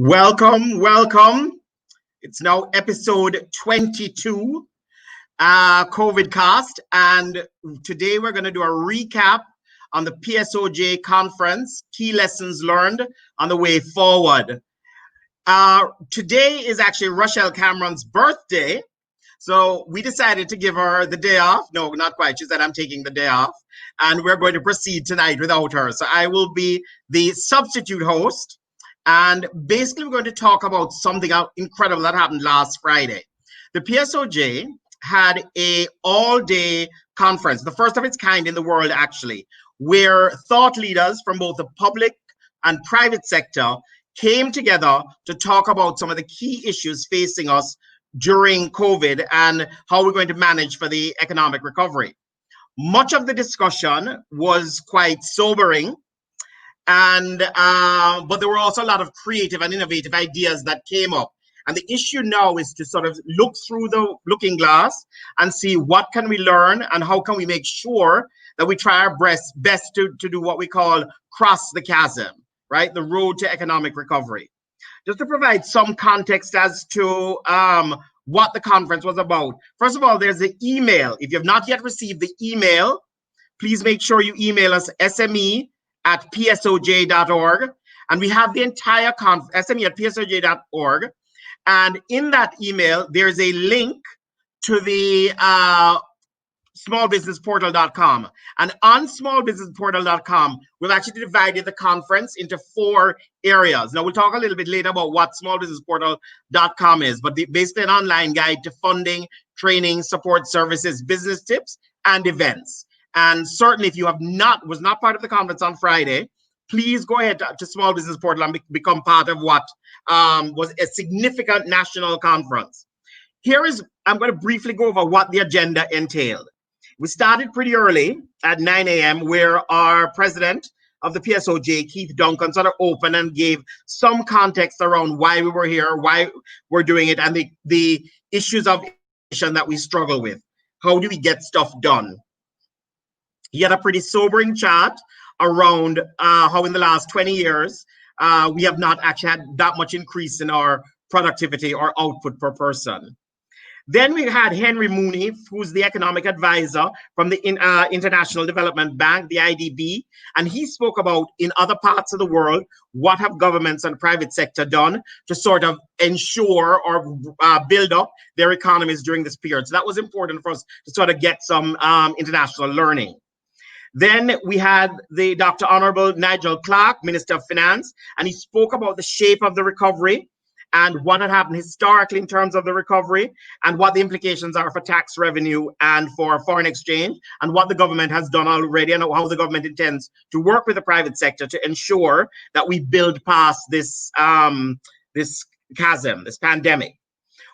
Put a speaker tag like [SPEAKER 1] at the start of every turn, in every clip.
[SPEAKER 1] Welcome, welcome. It's now episode 22, COVIDcast, and today we're going to do a recap on the PSOJ Conference, key lessons learned on the way forward. Today is actually Rochelle Cameron's birthday, so we decided to give her the day off. No, not quite. She said, I'm taking the day off, and we're going to proceed tonight without her. So I will be the substitute host. And basically, we're going to talk about something incredible that happened last Friday. The PSOJ had an all-day conference, the first of its kind in the world, actually, where thought leaders from both the public and private sector came together to talk about some of the key issues facing us during COVID and how we're going to manage for the economic recovery. Much of the discussion was quite sobering. But there were also a lot of creative and innovative ideas that came up. And the issue now is to sort of look through the looking glass and see what can we learn and how can we make sure that we try our best to do what we call cross the chasm, right? The road to economic recovery. Just to provide some context as to what the conference was about. First of all, there's the email. If you have not yet received the email, please make sure you email us SME@psoj.org, and we have the entire SME@psoj.org, and in that email there's a link to the smallbusinessportal.com, and on smallbusinessportal.com we've actually divided the conference into 4 areas. Now we'll talk a little bit later about what smallbusinessportal.com is, but basically an online guide to funding, training, support services, business tips, and events. And certainly, if you was not part of the conference on Friday, please go ahead to Small Business Portal and become part of what was a significant national conference. I'm going to briefly go over what the agenda entailed. We started pretty early at 9 a.m. where our president of the PSOJ, Keith Duncan, sort of opened and gave some context around why we were here, why we're doing it, and the issues of innovation that we struggle with. How do we get stuff done? He had a pretty sobering chat around how in the last 20 years, we have not actually had that much increase in our productivity or output per person. Then we had Henry Mooney, who's the economic advisor from the International Development Bank, the IDB, and he spoke about, in other parts of the world, what have governments and private sector done to sort of ensure or build up their economies during this period. So that was important for us to sort of get some international learning. Then we had the Dr. Honorable Nigel Clark, Minister of Finance, and he spoke about the shape of the recovery and what had happened historically in terms of the recovery and what the implications are for tax revenue and for foreign exchange and what the government has done already and how the government intends to work with the private sector to ensure that we build past this chasm, this pandemic.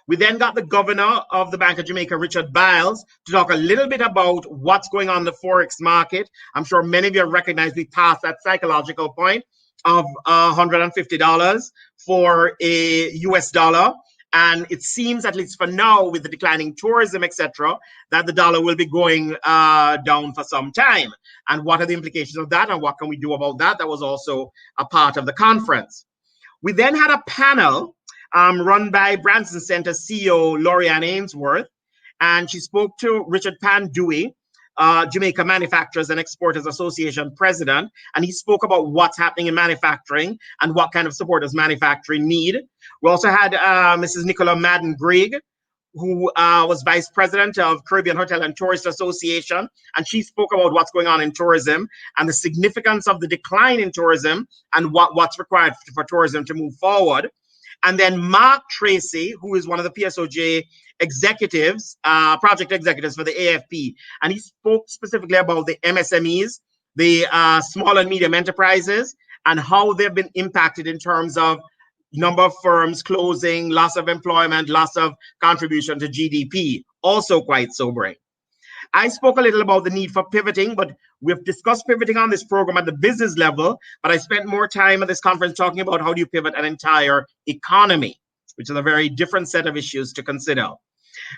[SPEAKER 1] We then got the governor of the Bank of Jamaica, Richard Biles, to talk a little bit about what's going on in the Forex market. I'm sure many of you recognize we passed that psychological point of $150 for a US dollar. And it seems, at least for now, with the declining tourism, etc., that the dollar will be going down for some time. And what are the implications of that and what can we do about that? That was also a part of the conference. We then had a panel run by Branson Center CEO Lorianne Ainsworth, and she spoke to Richard Pandui, Jamaica Manufacturers and Exporters Association president, and he spoke about what's happening in manufacturing and what kind of support does manufacturing need. We also had Mrs. Nicola Madden-Grigg, who was vice president of Caribbean Hotel and Tourist Association, and she spoke about what's going on in tourism and the significance of the decline in tourism and what's required for tourism to move forward. And then Mark Tracy, who is one of the PSOJ executives, project executives for the AFP, and he spoke specifically about the MSMEs, the small and medium enterprises, and how they've been impacted in terms of number of firms closing, loss of employment, loss of contribution to GDP, also quite sobering. I spoke a little about the need for pivoting, but we've discussed pivoting on this program at the business level, but I spent more time at this conference talking about how do you pivot an entire economy, which is a very different set of issues to consider.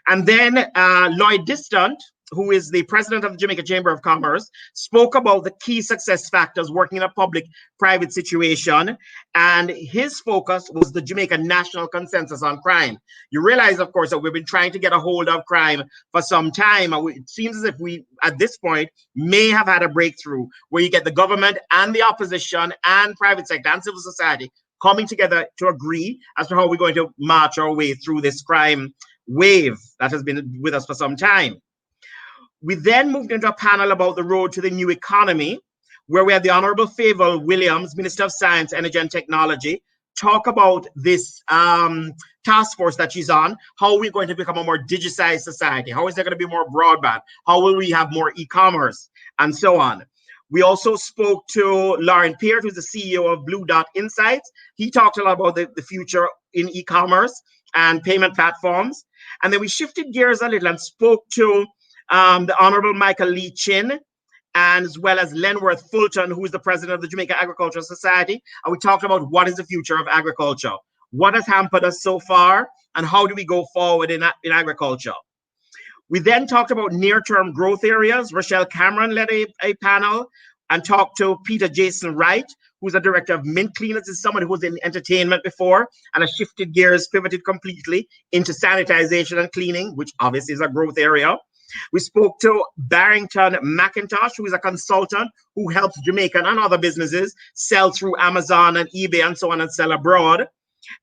[SPEAKER 1] And then Lloyd Distant, who is the president of the Jamaica Chamber of Commerce, spoke about the key success factors working in a public-private situation, and his focus was the Jamaica National Consensus on Crime. You realize, of course, that we've been trying to get a hold of crime for some time, and it seems as if we, at this point, may have had a breakthrough where you get the government and the opposition and private sector and civil society coming together to agree as to how we're going to march our way through this crime wave that has been with us for some time. We then moved into a panel about the road to the new economy, where we had the Honorable Favour Williams, Minister of Science, Energy and Technology, talk about this task force that she's on, how we're going to become a more digitized society, how is there going to be more broadband, how will we have more e-commerce, and so on. We also spoke to Lauren Peart, who's the CEO of Blue Dot Insights. He talked a lot about the future in e-commerce and payment platforms. And then we shifted gears a little and spoke to the Honorable Michael Lee Chin, and as well as Lenworth Fulton, who is the president of the Jamaica Agricultural Society. And we talked about what is the future of agriculture, what has hampered us so far, and how do we go forward in agriculture. We then talked about near-term growth areas. Rochelle Cameron led a panel and talked to Peter Jason Wright, who's a director of Mint Cleaners. This is someone who was in entertainment before and has shifted gears, pivoted completely into sanitization and cleaning, which obviously is a growth area. We spoke to Barrington McIntosh, who is a consultant who helps Jamaican and other businesses sell through Amazon and eBay and so on and sell abroad.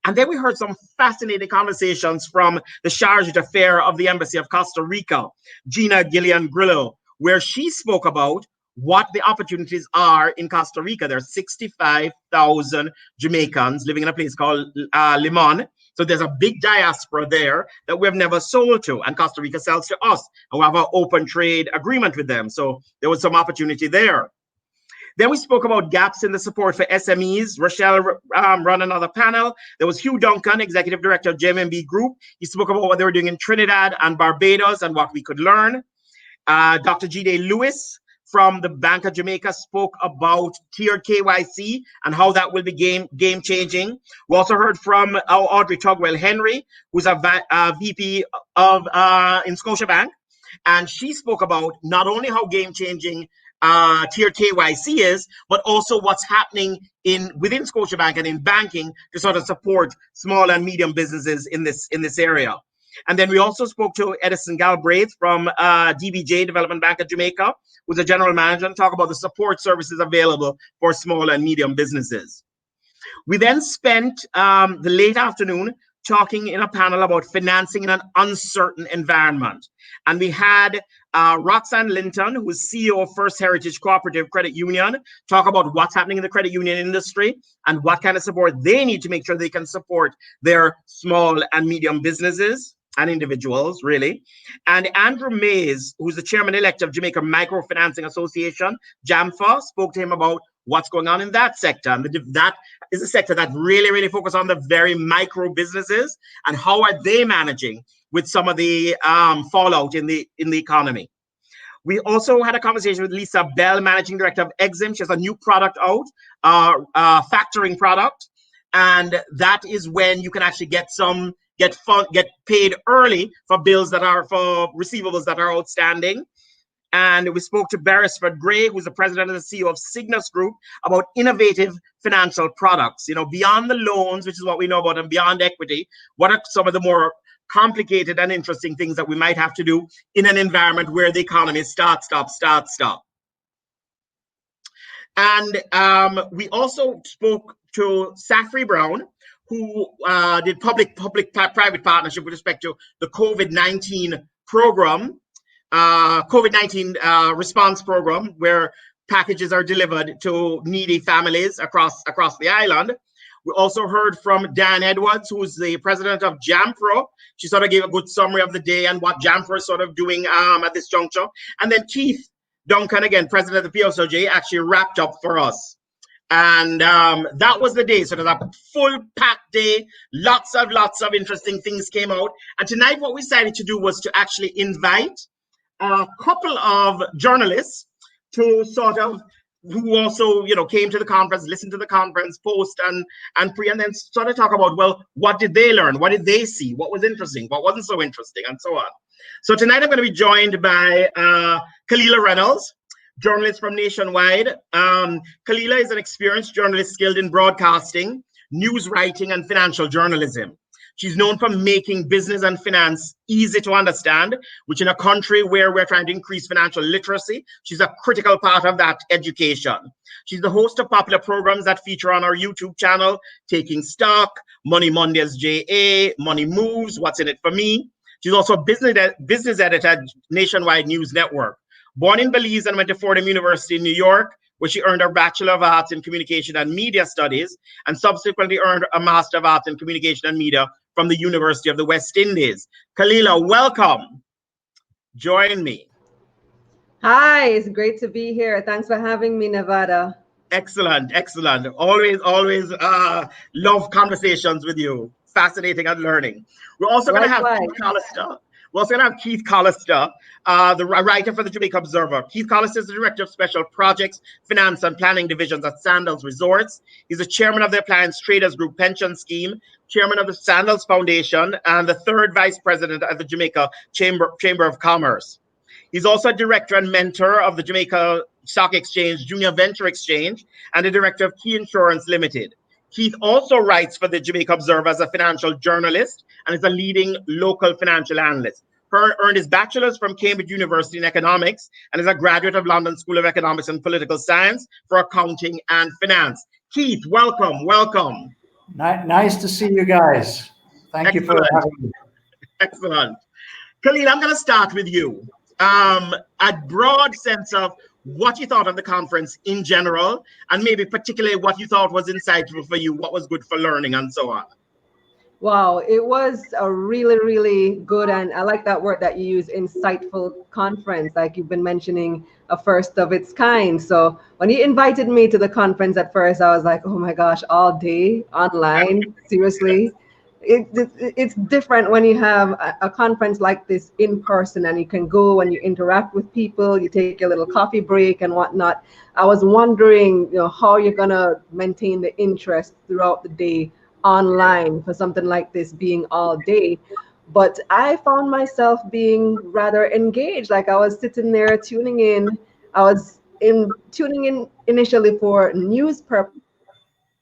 [SPEAKER 1] And then we heard some fascinating conversations from the charge d'affaires of the Embassy of Costa Rica, Gina Gillian Grillo, where she spoke about what the opportunities are in Costa Rica. There are 65,000 Jamaicans living in a place called Limon. So there's a big diaspora there that we've never sold to, and Costa Rica sells to us, and we have an open trade agreement with them. So there was some opportunity there. Then we spoke about gaps in the support for SMEs. Rochelle ran another panel. There was Hugh Duncan, Executive Director of JMB Group. He spoke about what they were doing in Trinidad and Barbados and what we could learn. Dr. G.D. Lewis from the Bank of Jamaica spoke about tiered KYC and how that will be game changing. We also heard from Audrey Tugwell Henry, who's a VP of in Scotiabank, and she spoke about not only how game changing tiered KYC is, but also what's happening within Scotiabank and in banking to sort of support small and medium businesses in this area. And then we also spoke to Edison Galbraith from DBJ, Development Bank of Jamaica, who's a general manager, and talk about the support services available for small and medium businesses. We then spent the late afternoon talking in a panel about financing in an uncertain environment. And we had Roxanne Linton, who is CEO of First Heritage Cooperative Credit Union, talk about what's happening in the credit union industry and what kind of support they need to make sure they can support their small and medium businesses and individuals, really. And Andrew Mays, who's the chairman-elect of Jamaica Microfinancing Association, JAMFA, spoke to him about what's going on in that sector. And that is a sector that really focuses on the very micro businesses and how are they managing with some of the fallout in the economy. We also had a conversation with Lisa Bell, managing director of Exim. She has a new product out, factoring product. And that is when you can actually get paid early for receivables that are outstanding. And we spoke to Beresford Gray, who's the president and the CEO of Cygnus Group, about innovative financial products. You know, beyond the loans, which is what we know about, and beyond equity, what are some of the more complicated and interesting things that we might have to do in an environment where the economy is start, stop. And we also spoke to Safri Brown, who did public-private partnership with respect to the COVID-19 program, COVID-19 response program, where packages are delivered to needy families across the island. We also heard from Dan Edwards, who's the president of JAMPRO. She sort of gave a good summary of the day and what JAMPRO is sort of doing at this juncture. And then Keith Duncan, again, president of the PSOJ, actually wrapped up for us. And that was the day. So there's a full packed day. Lots of interesting things came out. And tonight what we decided to do was to actually invite a couple of journalists to sort of who also, came to the conference, listened to the conference, post and pre, and then sort of talk about, well, what did they learn? What did they see? What was interesting? What wasn't so interesting? And so on. So tonight I'm going to be joined by Kalilah Reynolds, journalist from Nationwide. Kalilah is an experienced journalist skilled in broadcasting, news writing, and financial journalism. She's known for making business and finance easy to understand, which in a country where we're trying to increase financial literacy, she's a critical part of that education. She's the host of popular programs that feature on our YouTube channel, Taking Stock, Money Mondays JA, Money Moves, What's in It for Me. She's also a business editor at Nationwide News Network. Born in Belize and went to Fordham University in New York, where she earned her Bachelor of Arts in Communication and Media Studies, and subsequently earned a Master of Arts in Communication and Media from the University of the West Indies. Kalilah, welcome. Join me.
[SPEAKER 2] Hi, it's great to be here. Thanks for having me, Nevada.
[SPEAKER 1] Excellent, excellent. Always love conversations with you. Fascinating and learning. We're also going to have Keith Collister. We're also going to have Keith Collister, the writer for the Jamaica Observer. Keith Collister is the Director of Special Projects, Finance and Planning Divisions at Sandals Resorts. He's the Chairman of the Appliance Traders Group Pension Scheme, Chairman of the Sandals Foundation, and the third Vice President at the Jamaica Chamber of Commerce. He's also a director and mentor of the Jamaica Stock Exchange Junior Venture Exchange and the director of Key Insurance Limited. Keith also writes for the Jamaica Observer as a financial journalist and is a leading local financial analyst. Earned his bachelor's from Cambridge University in economics and is a graduate of London School of Economics and Political Science for accounting and finance. Keith, welcome, welcome.
[SPEAKER 3] Nice to see you guys. Thank you for having me.
[SPEAKER 1] Excellent. Kalilah, I'm going to start with you. A broad sense of what you thought of the conference in general, and maybe particularly what you thought was insightful for you, what was good for learning, and so on.
[SPEAKER 2] Wow, it was a really, really good, and I like that word that you use, insightful conference, like you've been mentioning, a first of its kind. So when you invited me to the conference at first, I was like, oh my gosh, all day online, seriously. It's different when you have a conference like this in person and you can go and you interact with people, you take your little coffee break and whatnot. I was wondering, how you're gonna maintain the interest throughout the day online for something like this being all day. But I found myself being rather engaged. Like I was sitting there tuning in. I was tuning in initially for news purposes.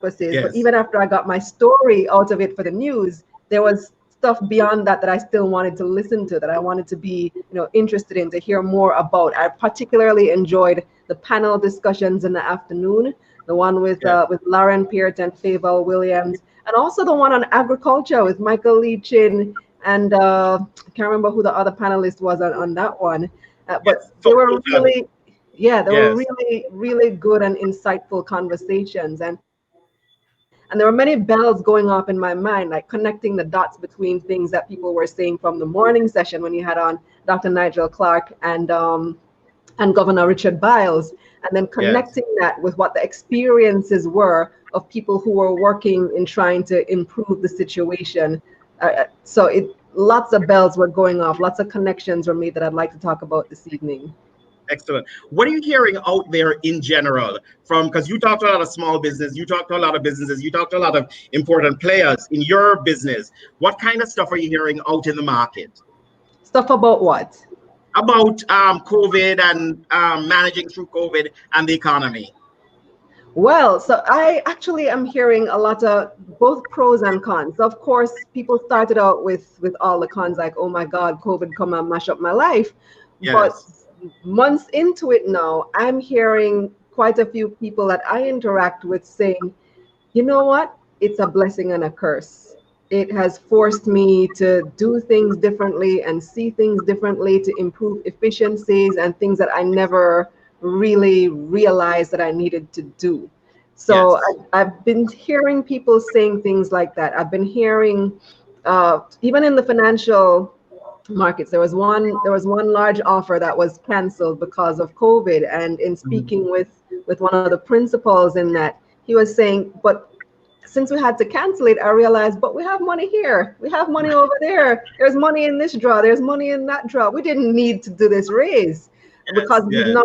[SPEAKER 2] Yes. But even after I got my story out of it for the news, there was stuff beyond that I still wanted to listen to, that I wanted to be, interested in, to hear more about. I particularly enjoyed the panel discussions in the afternoon, the one with Lauren Peart and Favour Williams, and also the one on agriculture with Michael Leachin, and I can't remember who the other panelist was on that one, but they were really, were really, really good and insightful conversations. And there were many bells going off in my mind, like connecting the dots between things that people were saying from the morning session when you had on Dr. Nigel Clark and Governor Richard Biles, and then connecting that with what the experiences were of people who were working in trying to improve the situation. So lots of bells were going off, lots of connections were made that I'd like to talk about this evening.
[SPEAKER 1] Excellent. What are you hearing out there in general because you talk to a lot of small business, you talk to a lot of businesses, you talk to a lot of important players in your business. What kind of stuff are you hearing out in the market?
[SPEAKER 2] Stuff about what?
[SPEAKER 1] About COVID and managing through COVID and the economy.
[SPEAKER 2] Well, so I actually am hearing a lot of both pros and cons. Of course, people started out with all the cons, like, oh my God, COVID come and mash up my life. Yes. But months into it now, I'm hearing quite a few people that I interact with saying, you know what, it's a blessing and a curse. It has forced me to do things differently and see things differently, to improve efficiencies and things that I never really realized that I needed to do. So I've been hearing people saying things like that. I've been hearing, even in the financial markets, there was one large offer that was canceled because of COVID. And in speaking with one of the principals in that, he was saying, but since we had to cancel it, I realized, but we have money here, we have money over there, there's money in this drawer, there's money in that drawer, we didn't need to do this raise. because we've now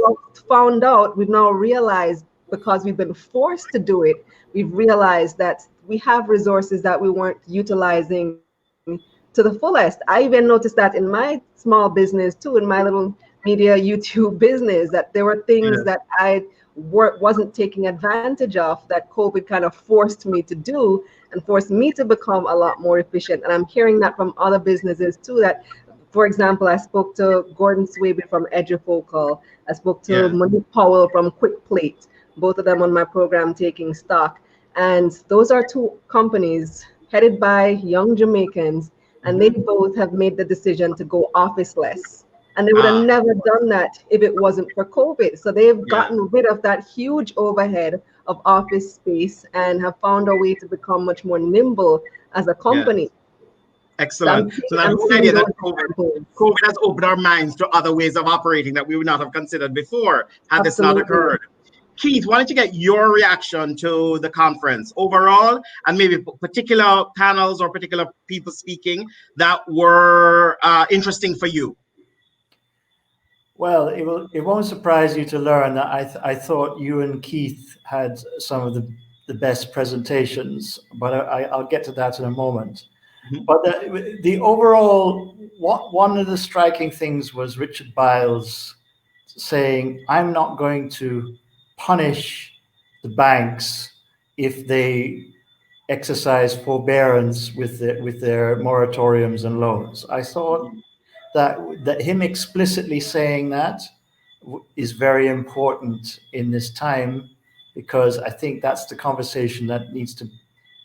[SPEAKER 2] found out, we've now realized, because we've been forced to do it, we've realized that we have resources that we weren't utilizing to the fullest. I even noticed that in my small business too, in my little media YouTube business, that there were things that I wasn't taking advantage of, that COVID kind of forced me to do and forced me to become a lot more efficient. And I'm hearing that from other businesses too, that, for example, I spoke to Gordon Swaby from Edufocal. I spoke to Monique Powell from Quick Plate, both of them on my program, Taking Stock. And those are two companies headed by young Jamaicans, and they both have made the decision to go office-less. And they would have never done that if it wasn't for COVID. So they've gotten rid of that huge overhead of office space and have found a way to become much more nimble as a company.
[SPEAKER 1] Excellent. So that's the idea that COVID has opened our minds to other ways of operating that we would not have considered before had this not occurred. Keith, why don't you get your reaction to the conference overall, and maybe particular panels or particular people speaking that were interesting for you?
[SPEAKER 3] Well, it won't surprise you to learn that I thought you and Keith had some of the best presentations, but I'll get to that in a moment. But the overall, one of the striking things was Richard Biles saying, I'm not going to punish the banks if they exercise forbearance with their moratoriums and loans. I thought that him explicitly saying that is very important in this time, because I think that's the conversation that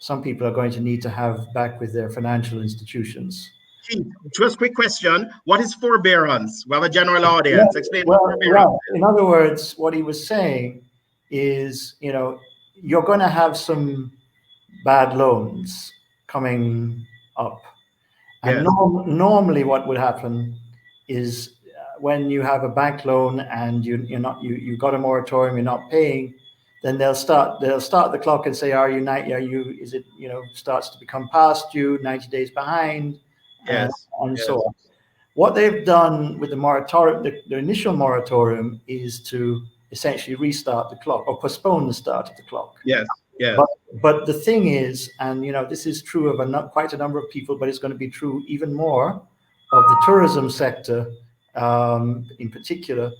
[SPEAKER 3] some people are going to need to have back with their financial institutions.
[SPEAKER 1] Just a quick question. What is forbearance? We have a general audience. Explain forbearance.
[SPEAKER 3] Well, in other words, what he was saying is, you're going to have some bad loans coming up. And normally what would happen is when you have a bank loan and you've got a moratorium, you're not paying, then they'll start the clock and say, starts to become past due, 90 days behind, and so on. What they've done with the moratorium, the initial moratorium, is to essentially restart the clock or postpone the start of the clock. But the thing is, and this is true of quite a number of people, but it's going to be true even more of the tourism sector in particular.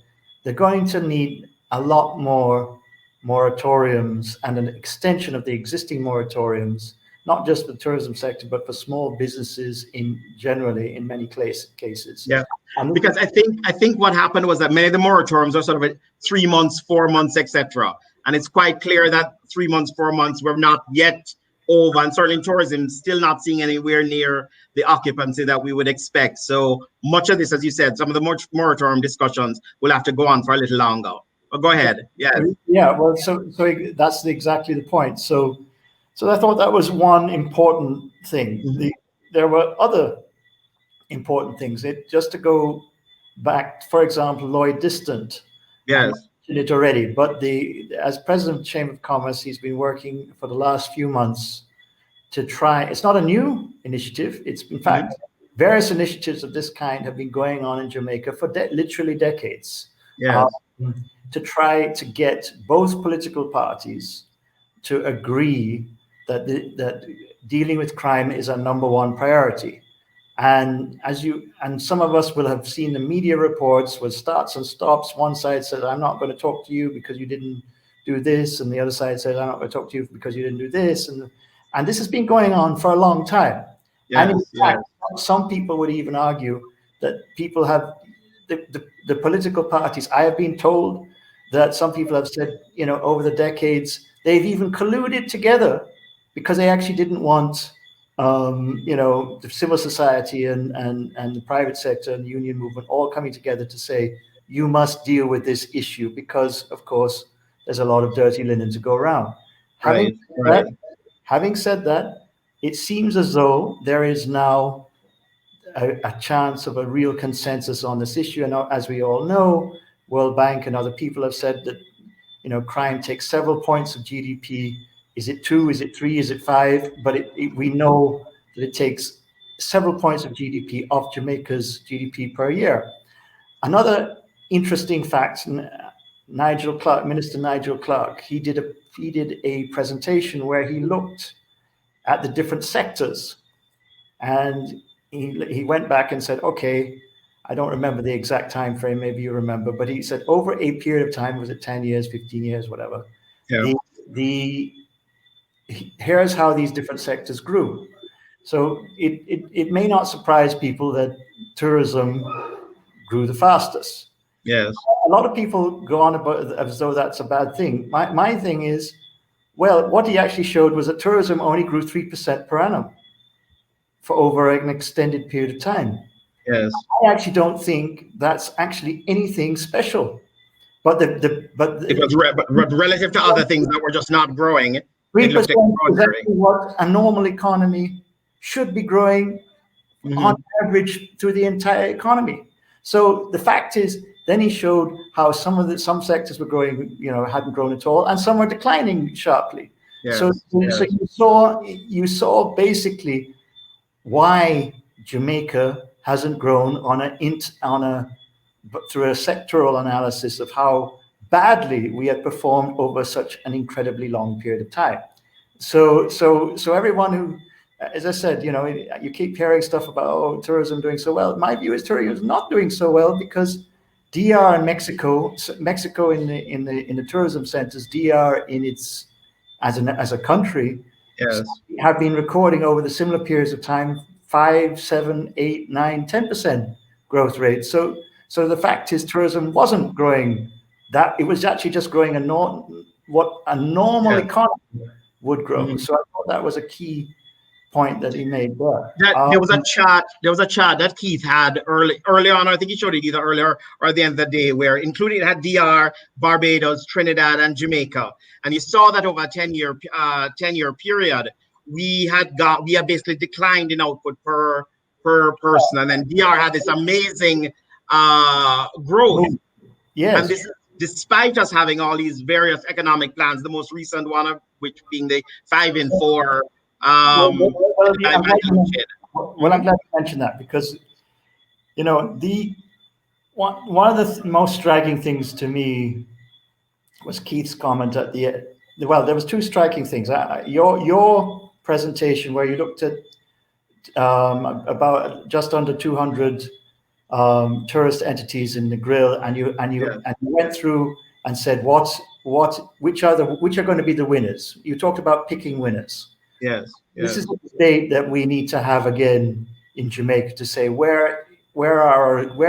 [SPEAKER 3] They're going to need a lot more moratoriums and an extension of the existing moratoriums, not just for the tourism sector, but for small businesses generally in many cases.
[SPEAKER 1] Because I think what happened was that many of the moratoriums are sort of 3 months, 4 months, etc. And it's quite clear that 3 months, 4 months, we're not yet over, and certainly in tourism, still not seeing anywhere near the occupancy that we would expect. So much of this, as you said, some of the moratorium discussions will have to go on for a little longer. But go ahead.
[SPEAKER 3] Well, so that's exactly the point. So I thought that was one important thing. There were other important things. Just to go back, for example, Lloyd Distant. It already, but as president of the Chamber of Commerce, he's been working for the last few months to try. It's not a new initiative. It's in fact various initiatives of this kind have been going on in Jamaica for literally decades. To try to get both political parties to agree that dealing with crime is a #1 priority. And some of us will have seen the media reports with starts and stops. One side says, I'm not going to talk to you because you didn't do this. And the other side says, I'm not going to talk to you because you didn't do this. And this has been going on for a long time. And in fact, some people would even argue that people have the political parties. I have been told that some people have said, over the decades, they've even colluded together because they actually didn't want the civil society and the private sector and the union movement all coming together to say, you must deal with this issue because, of course, there's a lot of dirty linen to go around. Having said that, it seems as though there is now a chance of a real consensus on this issue. And as we all know, World Bank and other people have said that, crime takes several points of GDP. Is it 2? Is it 3? Is it 5? But we know that it takes several points of GDP off Jamaica's GDP per year. Another interesting facts. Minister Nigel Clark, he did a presentation where he looked at the different sectors, and he went back and said, okay, I don't remember the exact time frame, maybe you remember, but he said over a period of time, was it 10 years, 15 years, whatever, here's how these different sectors grew. So it may not surprise people that tourism grew the fastest.
[SPEAKER 1] Yes.
[SPEAKER 3] A lot of people go on about as though that's a bad thing. My thing is, well, what he actually showed was that tourism only grew 3% per annum for over an extended period of time.
[SPEAKER 1] Yes.
[SPEAKER 3] I actually don't think that's actually anything special. But
[SPEAKER 1] it was relative to other things that were just not growing.
[SPEAKER 3] 3% is exactly what a normal economy should be growing on average through the entire economy. So the fact is, then he showed how some sectors were growing, hadn't grown at all, and some were declining sharply. Yes, so you saw basically why Jamaica hasn't grown through a sectoral analysis of how badly we had performed over such an incredibly long period of time. So everyone who, as I said, you keep hearing stuff about tourism doing so well. My view is tourism is not doing so well because DR and Mexico in the tourism centers, DR as a country,
[SPEAKER 1] yes,
[SPEAKER 3] have been recording over the similar periods of time 5, 7, 8, 9, 10% growth rate. So the fact is, tourism wasn't growing that; it was actually just growing what a normal economy would grow. So I thought that was a key point that he made there.
[SPEAKER 1] There was a chart that Keith had early on. I think he showed it either earlier or at the end of the day, where including it had DR, Barbados, Trinidad, and Jamaica. And you saw that over a 10-year period, we had basically declined in output per person, and then DR had this amazing growth.
[SPEAKER 3] Yes.
[SPEAKER 1] And this is despite us having all these various economic plans, the most recent one of which being the 5 in 4.
[SPEAKER 3] I'm glad you mentioned that, because one of the most striking things to me was Keith's comment at the end. Well, there was two striking things. Your presentation where you looked at about just under 200 tourist entities in the grill, and you went through and said which are going to be the winners. You talked about picking winners.
[SPEAKER 1] Yes.
[SPEAKER 3] This is the debate that we need to have again in Jamaica to say where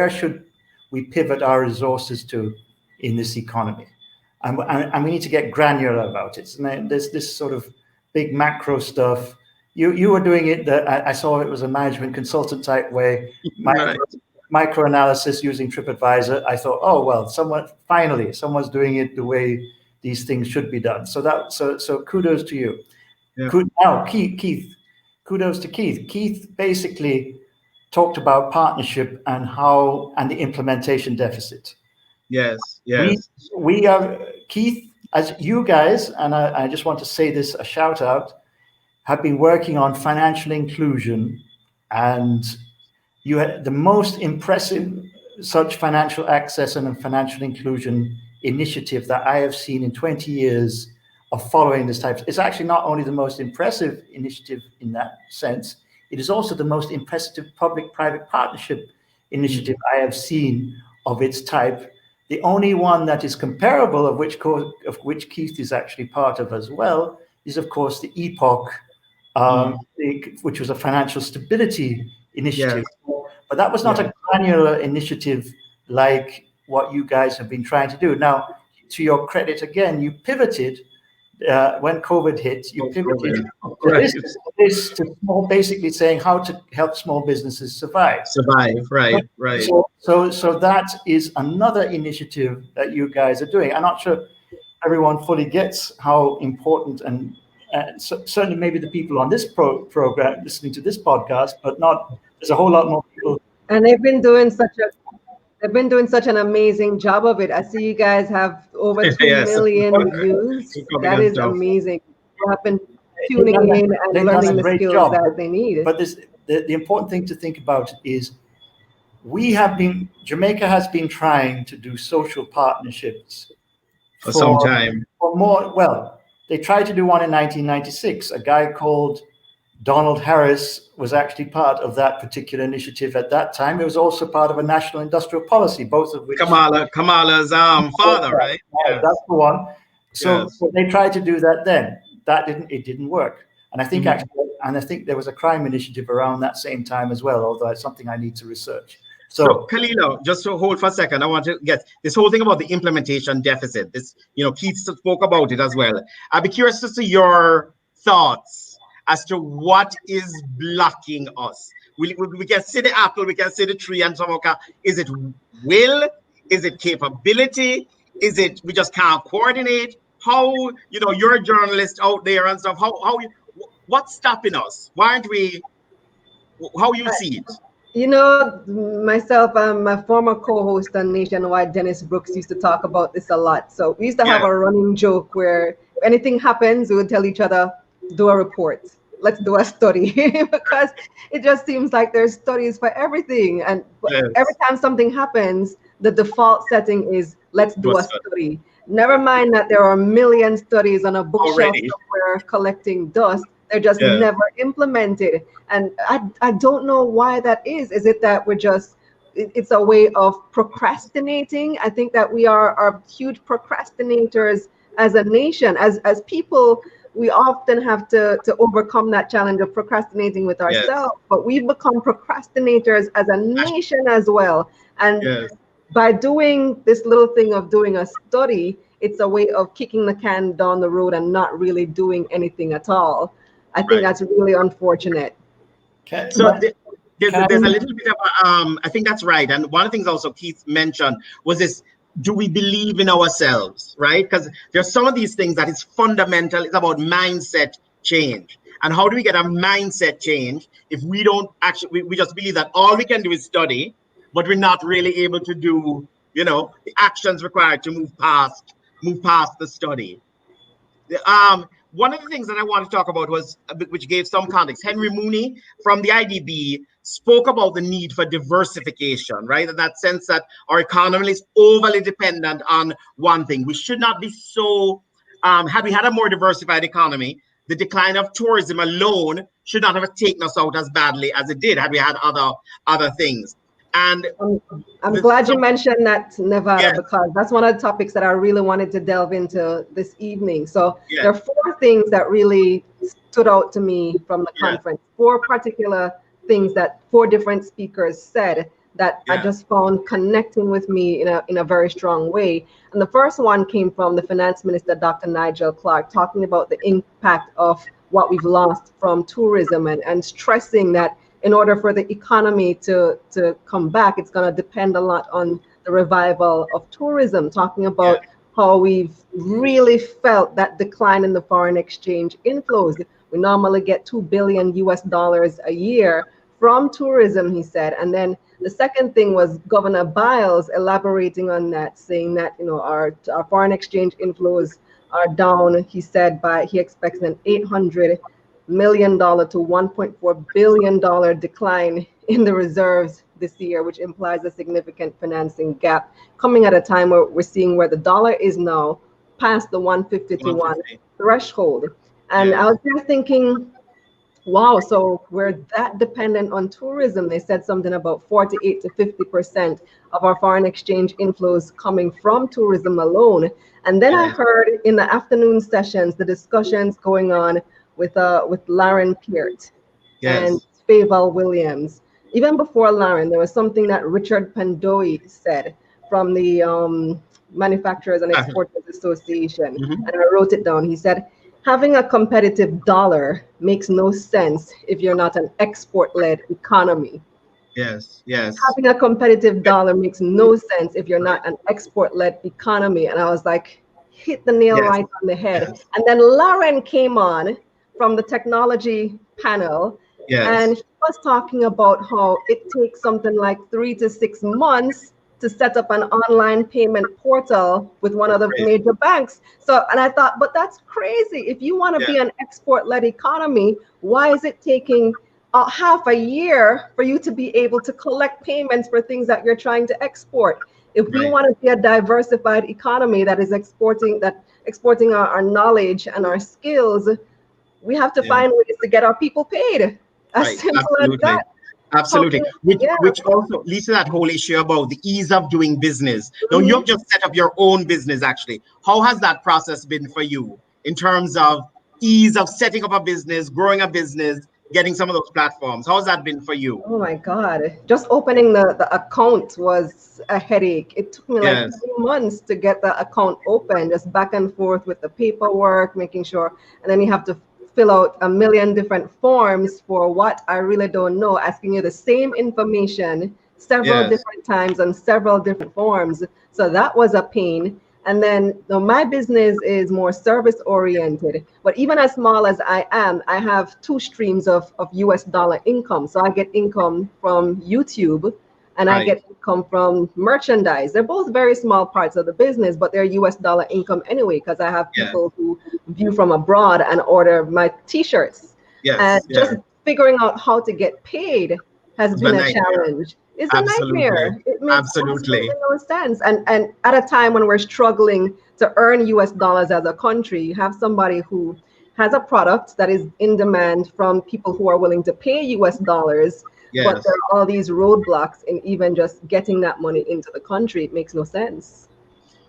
[SPEAKER 3] should we pivot our resources to in this economy, and we need to get granular about it. And there's this sort of big macro stuff. You were doing it. I saw it was a management consultant type way, micro analysis using TripAdvisor. I thought, oh well, someone's doing it the way these things should be done. So kudos to you.
[SPEAKER 1] Yeah.
[SPEAKER 3] Now, Keith, kudos to Keith. Keith basically talked about partnership and the implementation deficit.
[SPEAKER 1] Yes.
[SPEAKER 3] We are, Keith, as you guys, and I just want to say this, a shout out, have been working on financial inclusion, and you had the most impressive such financial access and financial inclusion initiative that I have seen in 20 years of following this type. It's actually not only the most impressive initiative in that sense, it is also the most impressive public-private partnership initiative I have seen of its type. The only one that is comparable, of which Keith is actually part of as well, is of course the EPOC, which was a financial stability initiative. Yeah. But that was not a granular initiative like what you guys have been trying to do. Now, to your credit again, you pivoted when COVID hit, you pivoted to basically saying how to help small businesses survive.
[SPEAKER 1] Right.
[SPEAKER 3] So that is another initiative that you guys are doing. I'm not sure everyone fully gets how important, and certainly maybe the people on this program listening to this podcast, but not. There's a whole lot more people.
[SPEAKER 2] And they've been doing such an amazing job of it. I see you guys have over 2 million views. That is amazing. You have been tuning in and learning the skills that they need.
[SPEAKER 3] But the important thing to think about is Jamaica has been trying to do social partnerships
[SPEAKER 1] for some time.
[SPEAKER 3] For more, well, they tried to do one in 1996. A guy called Donald Harris was actually part of that particular initiative at that time. It was also part of a national industrial policy, both of which
[SPEAKER 1] Kamala's father, right?
[SPEAKER 3] Yeah. That's the one. So
[SPEAKER 1] Yes.
[SPEAKER 3] they tried to do that then. It didn't work. And I think I think there was a crime initiative around that same time as well, although it's something I need to research.
[SPEAKER 1] So Kalilah, just to hold for a second, I want to get this whole thing about the implementation deficit. This, Keith spoke about it as well. I'd be curious to see your thoughts as to what is blocking us. We can see the apple, we can see the tree, and some okay. Is it will? Is it capability? Is it we just can't coordinate? How you're a journalist out there and stuff. What's stopping us? Why aren't we? How you see it?
[SPEAKER 2] Myself, I'm a former co-host on Nationwide. Dennis Brooks used to talk about this a lot. So we used to have a running joke where if anything happens, we would tell each other, do a report. Let's do a study. Because it just seems like there's studies for everything. And every time something happens, the default setting is let's do a study. Never mind that there are a million studies on a bookshelf somewhere collecting dust. They're just never implemented. And I don't know why that is. Is it that it's a way of procrastinating? I think that we are huge procrastinators as a nation. As people, we often have to overcome that challenge of procrastinating with ourselves. But we've become procrastinators as a nation as well. And by doing this little thing of doing a study, it's a way of kicking the can down the road and not really doing anything at all. I think that's really unfortunate.
[SPEAKER 1] So there's a little bit of I think that's right. And one of the things also Keith mentioned was this: do we believe in ourselves, right? Because there's some of these things that is fundamental. It's about mindset change. And how do we get a mindset change if we don't actually we just believe that all we can do is study, but we're not really able to do the actions required to move past the study. One of the things that I want to talk about was, which gave some context, Henry Mooney from the IDB spoke about the need for diversification, right? In that sense that our economy is overly dependent on one thing. We should not be so, had we had a more diversified economy, the decline of tourism alone should not have taken us out as badly as it did had we had other things. And
[SPEAKER 2] I'm glad you mentioned that, Nevada, because that's one of the topics that I really wanted to delve into this evening. So there are 4 things that really stood out to me from the conference, 4 particular things that 4 different speakers said that I just found connecting with me in a very strong way. And the first one came from the Finance Minister, Dr. Nigel Clark, talking about the impact of what we've lost from tourism and stressing that in order for the economy to come back, it's going to depend a lot on the revival of tourism, talking about how we've really felt that decline in the foreign exchange inflows. We normally get $2 billion a year from tourism, he said. And then the second thing was Governor Biles elaborating on that, saying that our foreign exchange inflows are down, he said, he expects an $800 million to $1.4 billion decline in the reserves this year, which implies a significant financing gap coming at a time where we're seeing where the dollar is now past the 150 to 1 threshold. And I was just thinking, wow, so we're that dependent on tourism. They said something about 48 to 50% of our foreign exchange inflows coming from tourism alone. And then I heard in the afternoon sessions, the discussions going on with Lauren Peart and Fayval Williams. Even before Lauren, there was something that Richard Pandoy said from the Manufacturers and Exporters Association, and I wrote it down. He said, having a competitive dollar makes no sense if you're not an export-led economy. Having a competitive dollar makes no sense if you're not an export-led economy. And I was like, hit the nail right on the head. And then Lauren came on from the technology panel, and he was talking about how it takes something like 3 to 6 months to set up an online payment portal with one of the major banks. So, and I thought, but that's crazy. If you want to be an export-led economy, why is it taking half a year for you to be able to collect payments for things that you're trying to export. If we want to be a diversified economy that is exporting our knowledge and our skills, we have to find ways to get our people paid. As simple as that.
[SPEAKER 1] Absolutely. Which also leads to that whole issue about the ease of doing business. Now, you've just set up your own business, actually. How has that process been for you in terms of ease of setting up a business, growing a business, getting some of those platforms? How has that been for you?
[SPEAKER 2] Oh my God. Just opening the account was a headache. It took me like 3 months to get the account open, just back and forth with the paperwork, making sure. And then you have to fill out a million different forms for what I really don't know, asking you the same information several different times on several different forms. So that was a pain. And then my business is more service oriented, but even as small as I am, I have 2 streams of US dollar income. So I get income from YouTube and I get income from merchandise. They're both very small parts of the business, but they're US dollar income anyway, because I have people who view from abroad and order my t-shirts. And just figuring out how to get paid has been a challenge. It's a nightmare. It makes absolutely no sense. And at a time when we're struggling to earn US dollars as a country, you have somebody who has a product that is in demand from people who are willing to pay US dollars, but there are all these roadblocks in even just getting that money into the country. It makes no sense.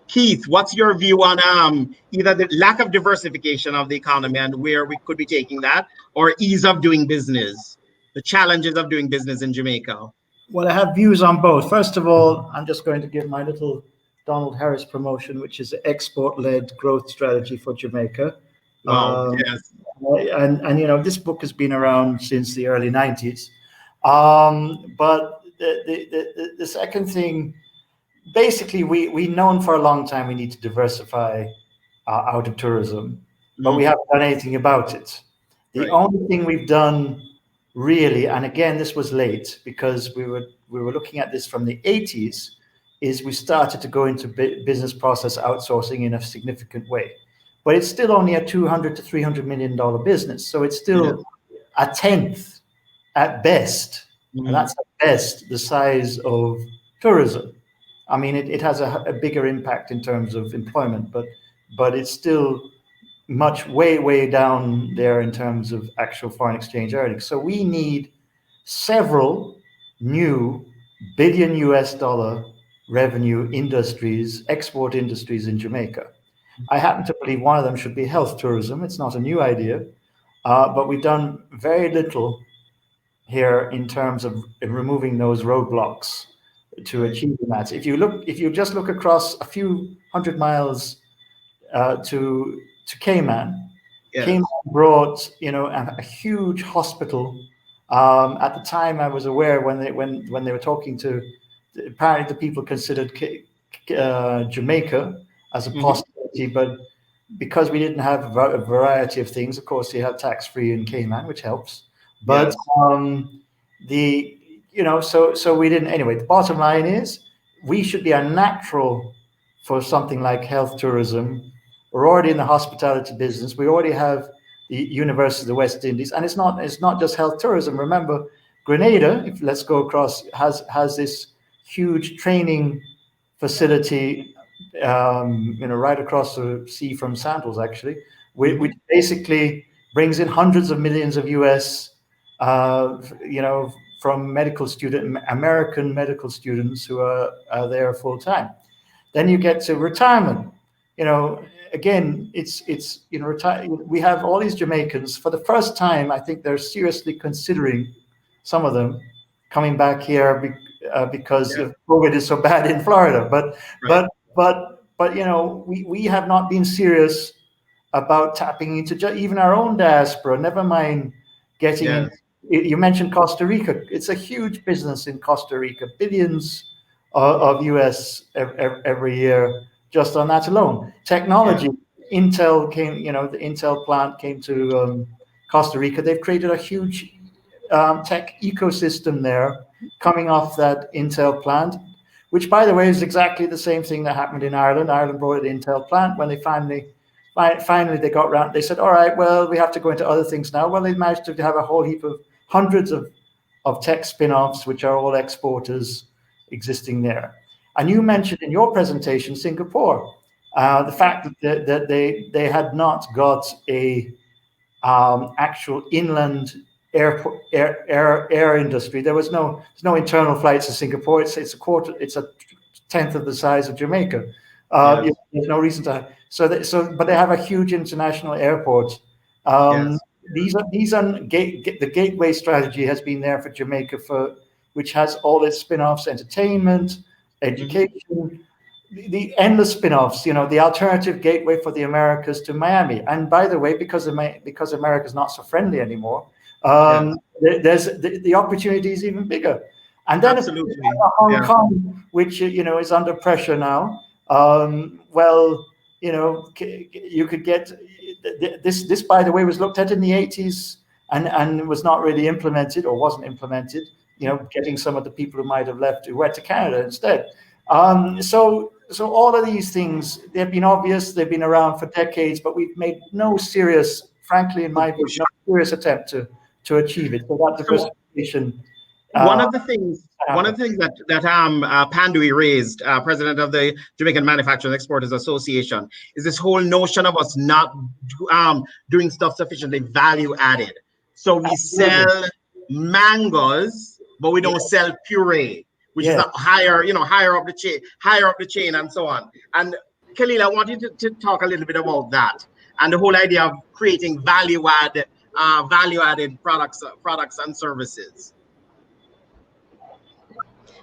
[SPEAKER 1] Keith, what's your view on either the lack of diversification of the economy and where we could be taking that, or ease of doing business, the challenges of doing business in Jamaica?
[SPEAKER 3] Well, I have views on both. First of all, I'm just going to give my little Donald Harris promotion, which is the export-led growth strategy for Jamaica.
[SPEAKER 1] Wow,
[SPEAKER 3] And you know, this book has been around since the early 90s. But the second thing, basically, we known for a long time we need to diversify out of tourism, but we haven't done anything about it. The only thing we've done really, and again, this was late because we were looking at this from the 80s, is we started to go into business process outsourcing in a significant way. But it's still only a $200 to $300 million business. So it's still a tenth at best. And that's at best the size of tourism. I mean, it has a bigger impact in terms of employment, but it's still way down there in terms of actual foreign exchange earnings. So we need several new billion US dollar revenue industries, export industries in Jamaica. I happen to believe one of them should be health tourism. It's not a new idea, but we've done very little here in terms of removing those roadblocks to achieving that. If you just look across a few hundred miles to Cayman. Cayman brought, you know, a huge hospital. At the time, I was aware when they were talking to, apparently the people considered Jamaica as a possibility, but because we didn't have a variety of things, of course, you have tax-free in Cayman, which helps. But so we didn't. Anyway, the bottom line is we should be a natural for something like health tourism. We're already in the hospitality business. We already have the University of the West Indies, and it's not just health tourism. Remember, Grenada, if let's go across, has this huge training facility, right across the sea from Sandals, actually, which basically brings in hundreds of millions of US, from American medical students who are there full time. Then you get to retirement. Again, we have all these Jamaicans. For the first time, I think they're seriously considering, some of them, coming back here because COVID is so bad in Florida. But we have not been serious about tapping into even our own diaspora. Never mind getting in. You mentioned Costa Rica. It's a huge business in Costa Rica, billions of US every year just on that alone. Technology, Intel came, the Intel plant came to Costa Rica. They've created a huge tech ecosystem there coming off that Intel plant, which, by the way, is exactly the same thing that happened in Ireland. Ireland brought an Intel plant. When they finally they got around, they said, all right, well, we have to go into other things now. Well, they managed to have a whole heap of hundreds of tech spin-offs, which are all exporters existing there. And you mentioned in your presentation Singapore, the fact that they had not got a actual inland air industry. There's no internal flights to Singapore. It's a tenth of the size of Jamaica. There's no reason to. But they have a huge international airport. The gateway strategy has been there for Jamaica which has all its spin-offs: entertainment, education, the endless spin-offs. The alternative gateway for the Americas to Miami. And by the way, because America's not so friendly anymore, there's the opportunity is even bigger. And then Hong Kong, which is under pressure now. You could get this. By the way, was looked at in the 80s and was not really implemented, or wasn't implemented. Getting some of the people who might have left who went to Canada instead. So all of these things, they've been obvious. They've been around for decades, but we've made no serious, frankly, in my view, no serious attempt to achieve it. So that diversification.
[SPEAKER 1] One of the things that Pandui raised, president of the Jamaican Manufacturers and Exporters Association, is this whole notion of us not doing stuff sufficiently value added. So we sell mangoes, but we don't sell puree, which is a higher up the chain, and so on. And Kalilah, I want you to talk a little bit about that and the whole idea of creating value added products and services.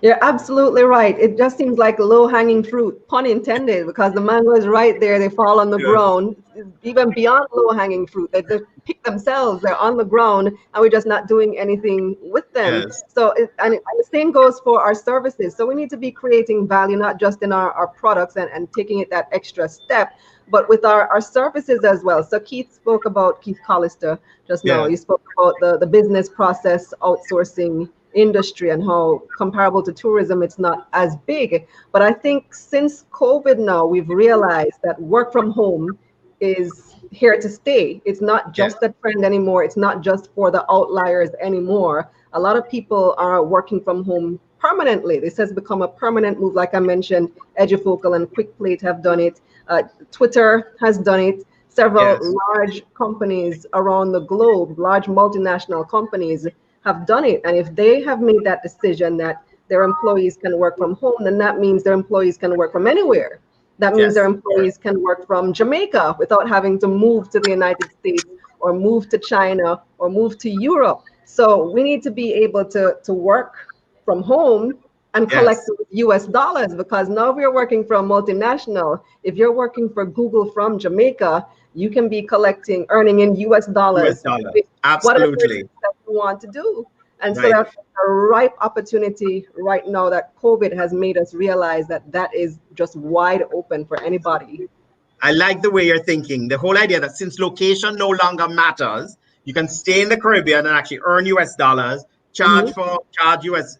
[SPEAKER 2] You're absolutely right. It just seems like low-hanging fruit, pun intended, because the mango is right there. They fall on the ground. Even beyond low-hanging fruit, they pick themselves. They're on the ground, and we're just not doing anything with them. So, and the same goes for our services. So we need to be creating value, not just in our products and taking it that extra step, but with our services as well. So Keith Collister just now. You spoke about the business process outsourcing industry and how comparable to tourism, it's not as big. But I think since COVID now, we've realized that work from home is here to stay. It's not just a trend anymore. It's not just for the outliers anymore. A lot of people are working from home permanently. This has become a permanent move. Like I mentioned, Edufocal and QuickPlate have done it. Twitter has done it. Several large companies around the globe, large multinational companies, have done it. And if they have made that decision that their employees can work from home, then that means their employees can work from anywhere. That means their employees can work from Jamaica without having to move to the United States or move to China or move to Europe. So we need to be able to work from home and collect US dollars, because now we're working for a multinational. If you're working for Google from Jamaica, you can be earning in US dollars.
[SPEAKER 1] Absolutely.
[SPEAKER 2] That you want to do. And so that's a ripe opportunity right now that COVID has made us realize that is just wide open for anybody.
[SPEAKER 1] I like the way you're thinking. The whole idea that since location no longer matters, you can stay in the Caribbean and actually earn US dollars, charge US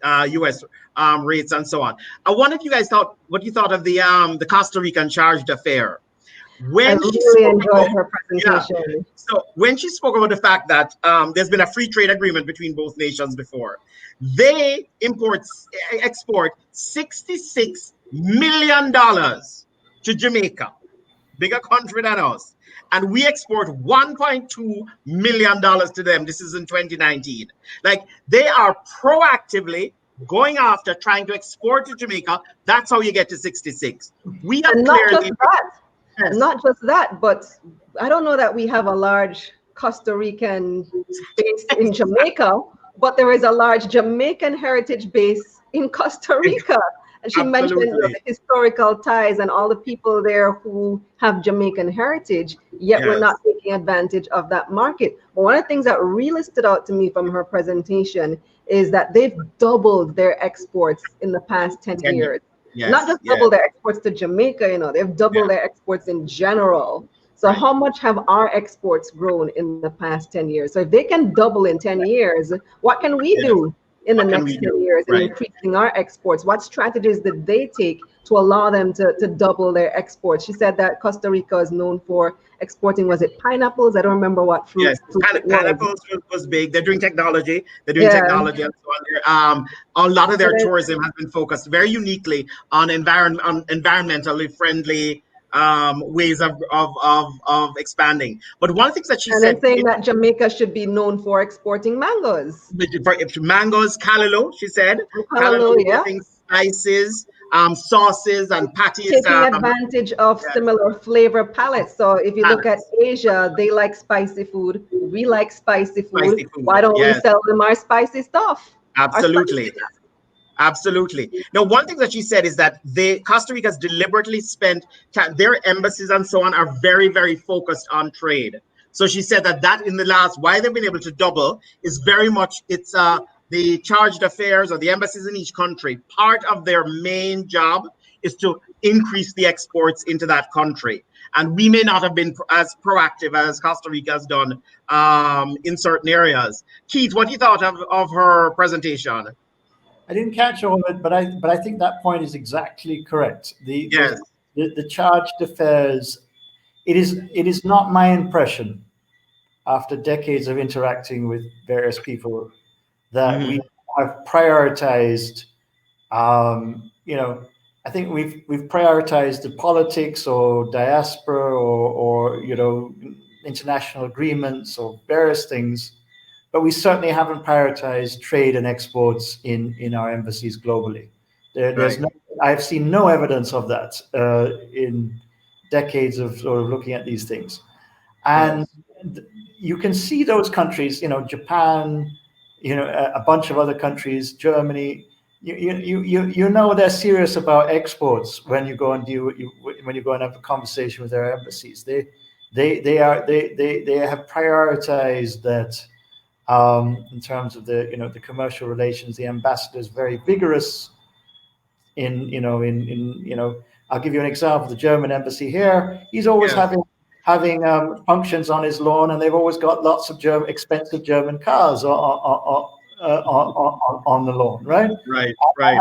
[SPEAKER 1] rates and so on. I wonder if you guys what you thought of the Costa Rican charged affair.
[SPEAKER 2] I really enjoyed her presentation.
[SPEAKER 1] So when she spoke about the fact that there's been a free trade agreement between both nations before, they export $66 million to Jamaica, bigger country than us, and we export $1.2 million to them. This is in 2019. Like, they are proactively going after trying to export to Jamaica. That's how you get to 66. We have
[SPEAKER 2] Not just that, but I don't know that we have a large Costa Rican base in Jamaica, but there is a large Jamaican heritage base in Costa Rica. And she mentioned the historical ties and all the people there who have Jamaican heritage, yet we're not taking advantage of that market. But one of the things that really stood out to me from her presentation is that they've doubled their exports in the past 10 years. Not just double their exports to Jamaica, they've doubled their exports in general. So how much have our exports grown in the past 10 years? So if they can double in 10 years, what can we do in the next 10 years in increasing our exports? What strategies did they take to allow them to double their exports. She said that Costa Rica is known for exporting, was it pineapples? I don't remember what fruit.
[SPEAKER 1] Yes,
[SPEAKER 2] it was.
[SPEAKER 1] pineapples was big. They're doing technology. They're doing technology and so on. A lot of their tourism has been focused very uniquely on environmentally friendly ways of expanding. But one of the things that she
[SPEAKER 2] and
[SPEAKER 1] said,
[SPEAKER 2] then saying that Jamaica should be known for exporting mangoes.
[SPEAKER 1] Mangoes, Kalilah, she said. Kalilah importing spices, sauces and patties.
[SPEAKER 2] Taking advantage of similar flavor palettes. So if you look at Asia, they like spicy food. We like spicy food. Why don't we sell them our spicy stuff?
[SPEAKER 1] Absolutely. Absolutely. Now, one thing that she said is that Costa Rica's deliberately spent their embassies and so on are very, very focused on trade. So she said that in the last, why they've been able to double is very much, it's the chargé d'affaires or the embassies in each country. Part of their main job is to increase the exports into that country. And we may not have been as proactive as Costa Rica has done in certain areas. Keith, what do you thought of her presentation?
[SPEAKER 3] I didn't catch all of it, but I think that point is exactly correct. The chargé d'affaires, it is not my impression, after decades of interacting with various people, that we have prioritized. I think we've prioritized the politics or diaspora or international agreements or various things. But we certainly haven't prioritized trade and exports in our embassies globally. I've seen no evidence of that in decades of sort of looking at these things. And you can see those countries, Japan, a bunch of other countries, Germany. You know they're serious about exports when you go and when you go and have a conversation with their embassies. They have prioritized that. In terms of the commercial relations, the ambassador is very vigorous in I'll give you an example. The German embassy here, he's always having functions on his lawn, and they've always got lots of expensive German cars on the lawn, right?
[SPEAKER 1] Right,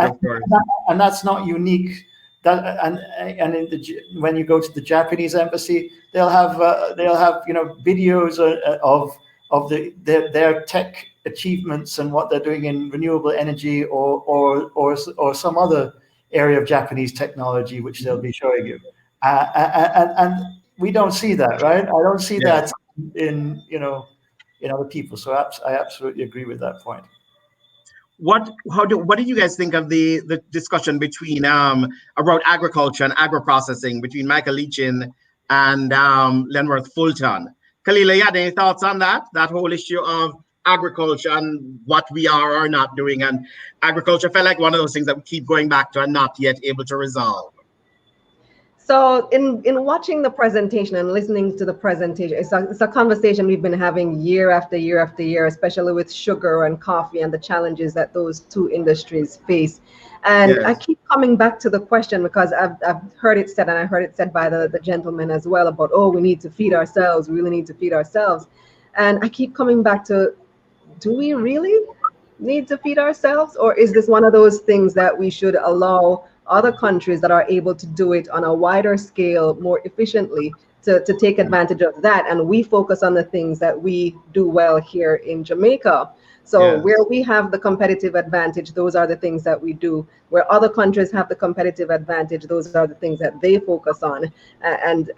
[SPEAKER 1] of course.
[SPEAKER 3] And that's not unique. When you go to the Japanese embassy, they'll have videos of their tech achievements and what they're doing in renewable energy or some other area of Japanese technology, which they'll be showing you. And we don't see that, right? I don't see that in other people. So I absolutely agree with that point.
[SPEAKER 1] What do you guys think of the discussion between about agriculture and agro-processing between Michael Leachin and Lenworth Fulton? Kalilah, you had any thoughts on that whole issue of agriculture and what we are or not doing? And agriculture felt like one of those things that we keep going back to and not yet able to resolve.
[SPEAKER 2] So in watching the presentation and listening to the presentation, it's a conversation we've been having year after year after year, especially with sugar and coffee and the challenges that those two industries face. And I keep coming back to the question because I've heard it said, and I heard it said by the gentleman as well, about, we need to feed ourselves, we really need to feed ourselves. And I keep coming back to, do we really need to feed ourselves? Or is this one of those things that we should allow other countries that are able to do it on a wider scale more efficiently to take advantage of that, and we focus on the things that we do well here in Jamaica? So where we have the competitive advantage, those are the things that we do. Where other countries have the competitive advantage, those are the things that they focus on, and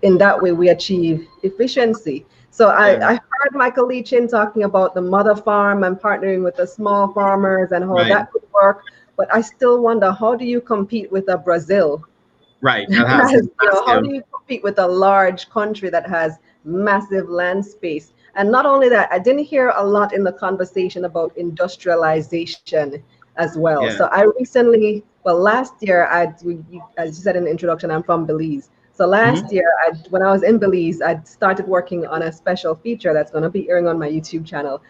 [SPEAKER 2] in that way we achieve efficiency. So I heard Michael Leachin talking about the mother farm and partnering with the small farmers and how that could work. But I still wonder, how do you compete with a Brazil?
[SPEAKER 1] Right.
[SPEAKER 2] How do you compete with a large country that has massive land space? And not only that, I didn't hear a lot in the conversation about industrialization as well. So I recently, last year, as you said in the introduction, I'm from Belize. So last year, when I was in Belize, I started working on a special feature that's going to be airing on my YouTube channel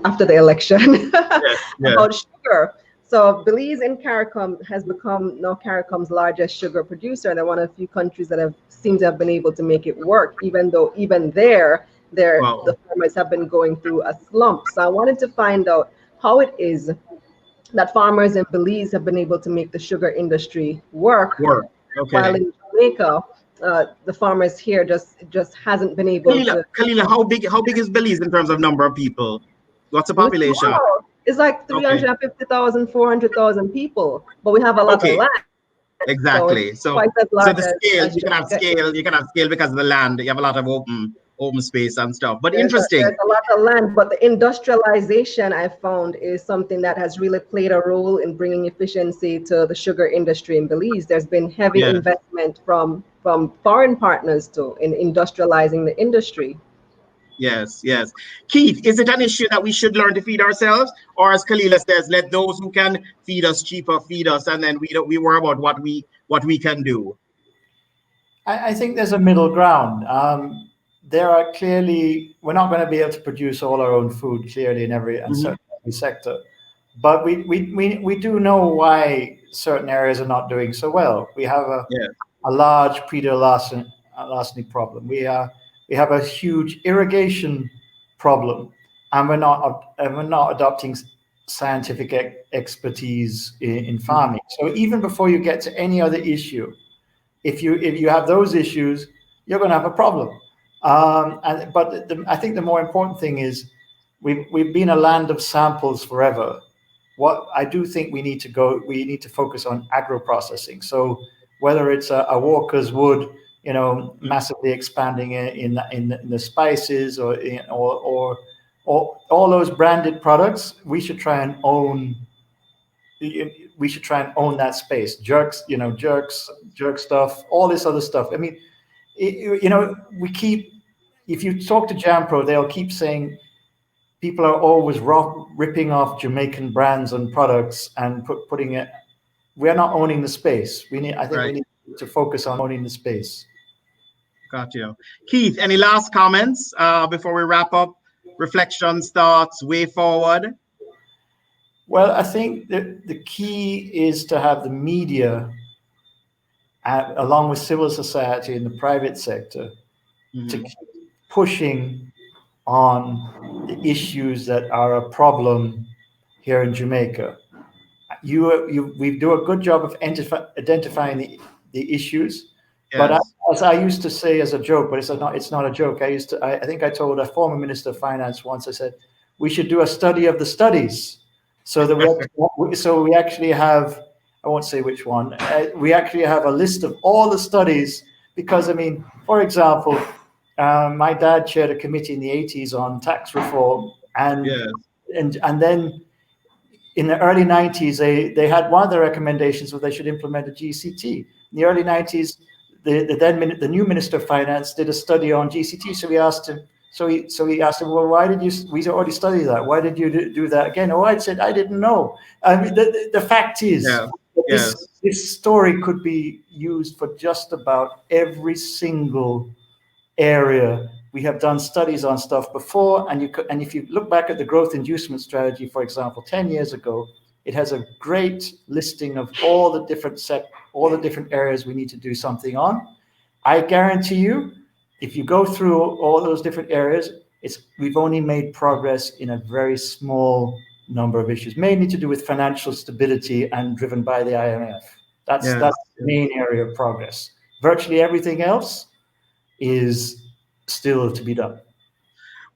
[SPEAKER 2] after the election about sugar. So Belize in CARICOM has become now CARICOM's largest sugar producer. They're one of the few countries that seem to have been able to make it work, even though even there, the farmers have been going through a slump. So I wanted to find out how it is that farmers in Belize have been able to make the sugar industry work. While
[SPEAKER 1] Okay.
[SPEAKER 2] in Jamaica, the farmers here just hasn't been able to.
[SPEAKER 1] Kalilah, how big is Belize in terms of number of people? What's the
[SPEAKER 2] It's
[SPEAKER 1] population?
[SPEAKER 2] small. It's like
[SPEAKER 1] Okay.
[SPEAKER 2] 350,000, 400,000 people, but we have a lot of
[SPEAKER 1] Okay.
[SPEAKER 2] land.
[SPEAKER 1] Exactly.
[SPEAKER 2] So
[SPEAKER 1] So,
[SPEAKER 2] it's quite as
[SPEAKER 1] so
[SPEAKER 2] large
[SPEAKER 1] the scale,
[SPEAKER 2] as
[SPEAKER 1] you can have
[SPEAKER 2] Jamaica.
[SPEAKER 1] scale, because of the land. You have a lot of open space and stuff. But
[SPEAKER 2] There's
[SPEAKER 1] interesting.
[SPEAKER 2] a lot of land, but the industrialization I found is something that has really played a role in bringing efficiency to the sugar industry in Belize. There's been heavy
[SPEAKER 1] Yes.
[SPEAKER 2] investment from foreign partners too in industrializing the industry.
[SPEAKER 1] Yes, yes. Keith, is it an issue that we should learn to feed ourselves? Or as Kalilah says, let those who can feed us cheaper feed us, and then we worry about what we can do?
[SPEAKER 3] I think there's a middle ground. There are clearly, we're not going to be able to produce all our own food clearly in every and certainly every sector, but we do know why certain areas are not doing so well. We have a large pedal larceny problem. We have a huge irrigation problem, and we're not adopting scientific expertise in farming. So even before you get to any other issue, if you have those issues, you're going to have a problem. But I think the more important thing is we've been a land of samples forever. What I do think we need to focus on agro processing. So whether it's a Walker's Wood, massively expanding in the spices or all those branded products, we should try and own that space. Jerk stuff, all this other stuff. I mean, if you talk to JamPro, they'll keep saying people are always ripping off Jamaican brands and products and putting it. We're not owning the space. We need to focus on owning the space.
[SPEAKER 1] Got you. Keith, any last comments before we wrap up? Reflections, thoughts, way forward?
[SPEAKER 3] Well, I think that the key is to have the media, along with civil society and the private sector, to keep pushing on the issues that are a problem here in Jamaica. We do a good job of identifying the issues. Yes. But as I used to say as a joke, but it's not a joke. I think I told a former Minister of Finance once, I said, we should do a study of the studies. So that we actually have, I won't say which one, we actually have a list of all the studies, because, I mean, for example, my dad chaired a committee in the 80s on tax reform, and then in the early 90s, they had one of their recommendations was they should implement a GCT. In the early 90s, the new Minister of Finance did a study on GCT, so we asked him, So he asked him, well, we already studied that. Why did you do that again? Oh, I said, I didn't know. I mean, the fact is, this story could be used for just about every single area. We have done studies on stuff before, and if you look back at the growth inducement strategy, for example, 10 years ago, it has a great listing of all the different areas we need to do something on. I guarantee you, if you go through all those different areas, we've only made progress in a very small number of issues, mainly to do with financial stability and driven by the IMF. That's the main area of progress. Virtually everything else is still to be done.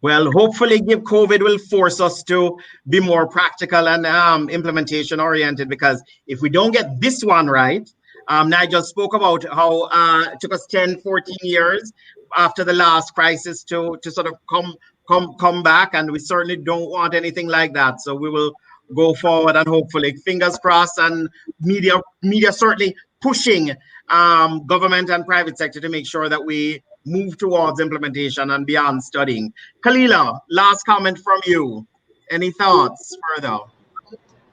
[SPEAKER 1] Well, hopefully COVID will force us to be more practical and implementation oriented, because if we don't get this one right, Nigel spoke about how it took us 10, 14 years after the last crisis to sort of come back, and we certainly don't want anything like that. So we will go forward, and hopefully, fingers crossed, and media certainly pushing government and private sector to make sure that we move towards implementation and beyond studying. Kalilah, last comment from you. Any thoughts further?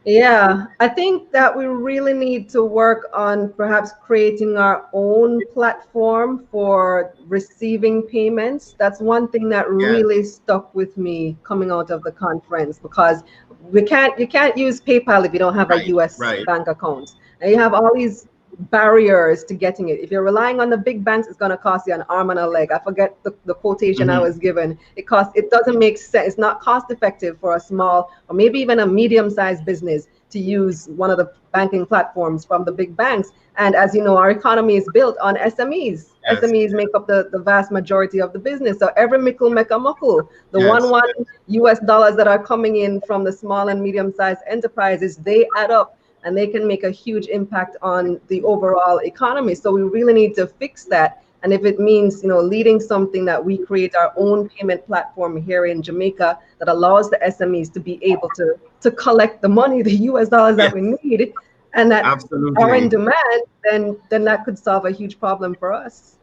[SPEAKER 2] Yeah, I think that we really need to work on perhaps creating our own platform for receiving payments. That's one thing that really stuck with me coming out of the conference, because you can't use PayPal if you don't have a US bank account. And you have all these barriers to getting it. If you're relying on the big banks, it's going to cost you an arm and a leg. I forget the quotation I was given. It doesn't make sense. It's not cost effective for a small or maybe even a medium-sized business to use one of the banking platforms from the big banks. And as you know, our economy is built on SMEs.
[SPEAKER 1] Yes.
[SPEAKER 2] SMEs make up the vast majority of the business. So every mickle make a muckle. The
[SPEAKER 1] Yes.
[SPEAKER 2] one US dollars that are coming in from the small and medium-sized enterprises, they add up and they can make a huge impact on the overall economy. So we really need to fix that. And if it means, leading something that we create our own payment platform here in Jamaica that allows the SMEs to be able to collect the money, the US dollars that we need, and that
[SPEAKER 1] Absolutely.
[SPEAKER 2] are in demand, then that could solve a huge problem for us.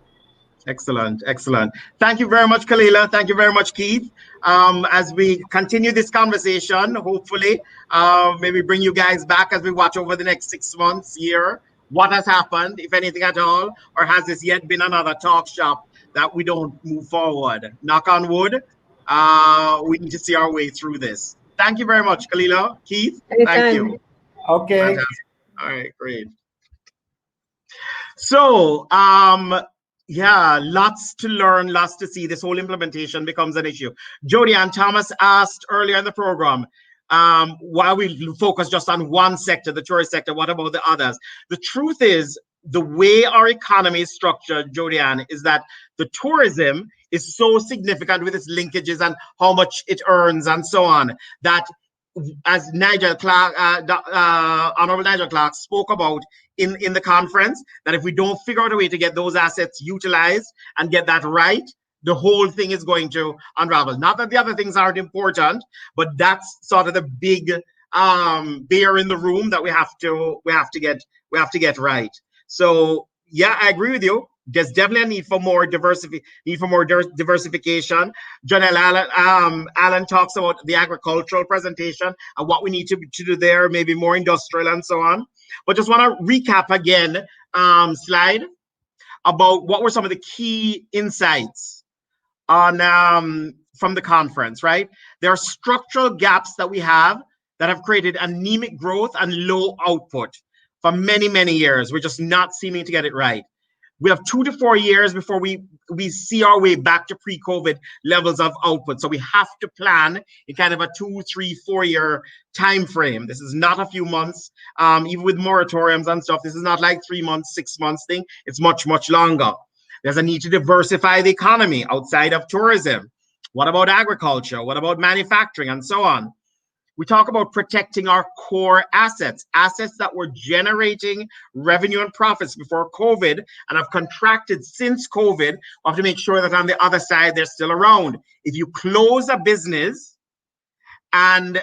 [SPEAKER 1] Excellent, excellent. Thank you very much, Kalilah. Thank you very much, Keith. As we continue this conversation, hopefully, maybe bring you guys back as we watch over the next 6 months, year, what has happened, if anything at all, or has this yet been another talk shop that we don't move forward? Knock on wood, we need to see our way through this. Thank you very much, Kalilah. Keith,
[SPEAKER 2] Anytime.
[SPEAKER 1] thank you.
[SPEAKER 3] Okay.
[SPEAKER 1] Fantastic. All right, great. So, yeah, lots to learn, lots to see. This whole implementation becomes an issue. Jody and Thomas asked earlier in the program, why we focus just on one sector, the tourist sector, what about the others? The truth is, the way our economy is structured, Jody Ann, is that the tourism is so significant with its linkages and how much it earns and so on, that as Nigel Clark, Honorable Nigel Clark spoke about in the conference, that if we don't figure out a way to get those assets utilized and get that right, the whole thing is going to unravel. Not that the other things aren't important, but that's sort of the big bear in the room that we have to get right. So yeah, I agree with you. There's definitely a need for more diversification. Janelle Allen talks about the agricultural presentation and what we need to do there, maybe more industrial and so on. But just want to recap again, slide about what were some of the key insights on from the conference, right? There are structural gaps that we have that have created anemic growth and low output for many, many years. We're just not seeming to get it right. We have 2 to 4 years before we see our way back to pre-COVID levels of output. So we have to plan in kind of a 2, 3, 4 year time frame. This is not a few months, even with moratoriums and stuff. This is not like 3 months, 6 months thing. It's much, much longer. There's a need to diversify the economy outside of tourism. What about agriculture? What about manufacturing and so on? We talk about protecting our core assets that were generating revenue and profits before COVID and have contracted since COVID. We have to make sure that on the other side, they're still around. If you close a business, and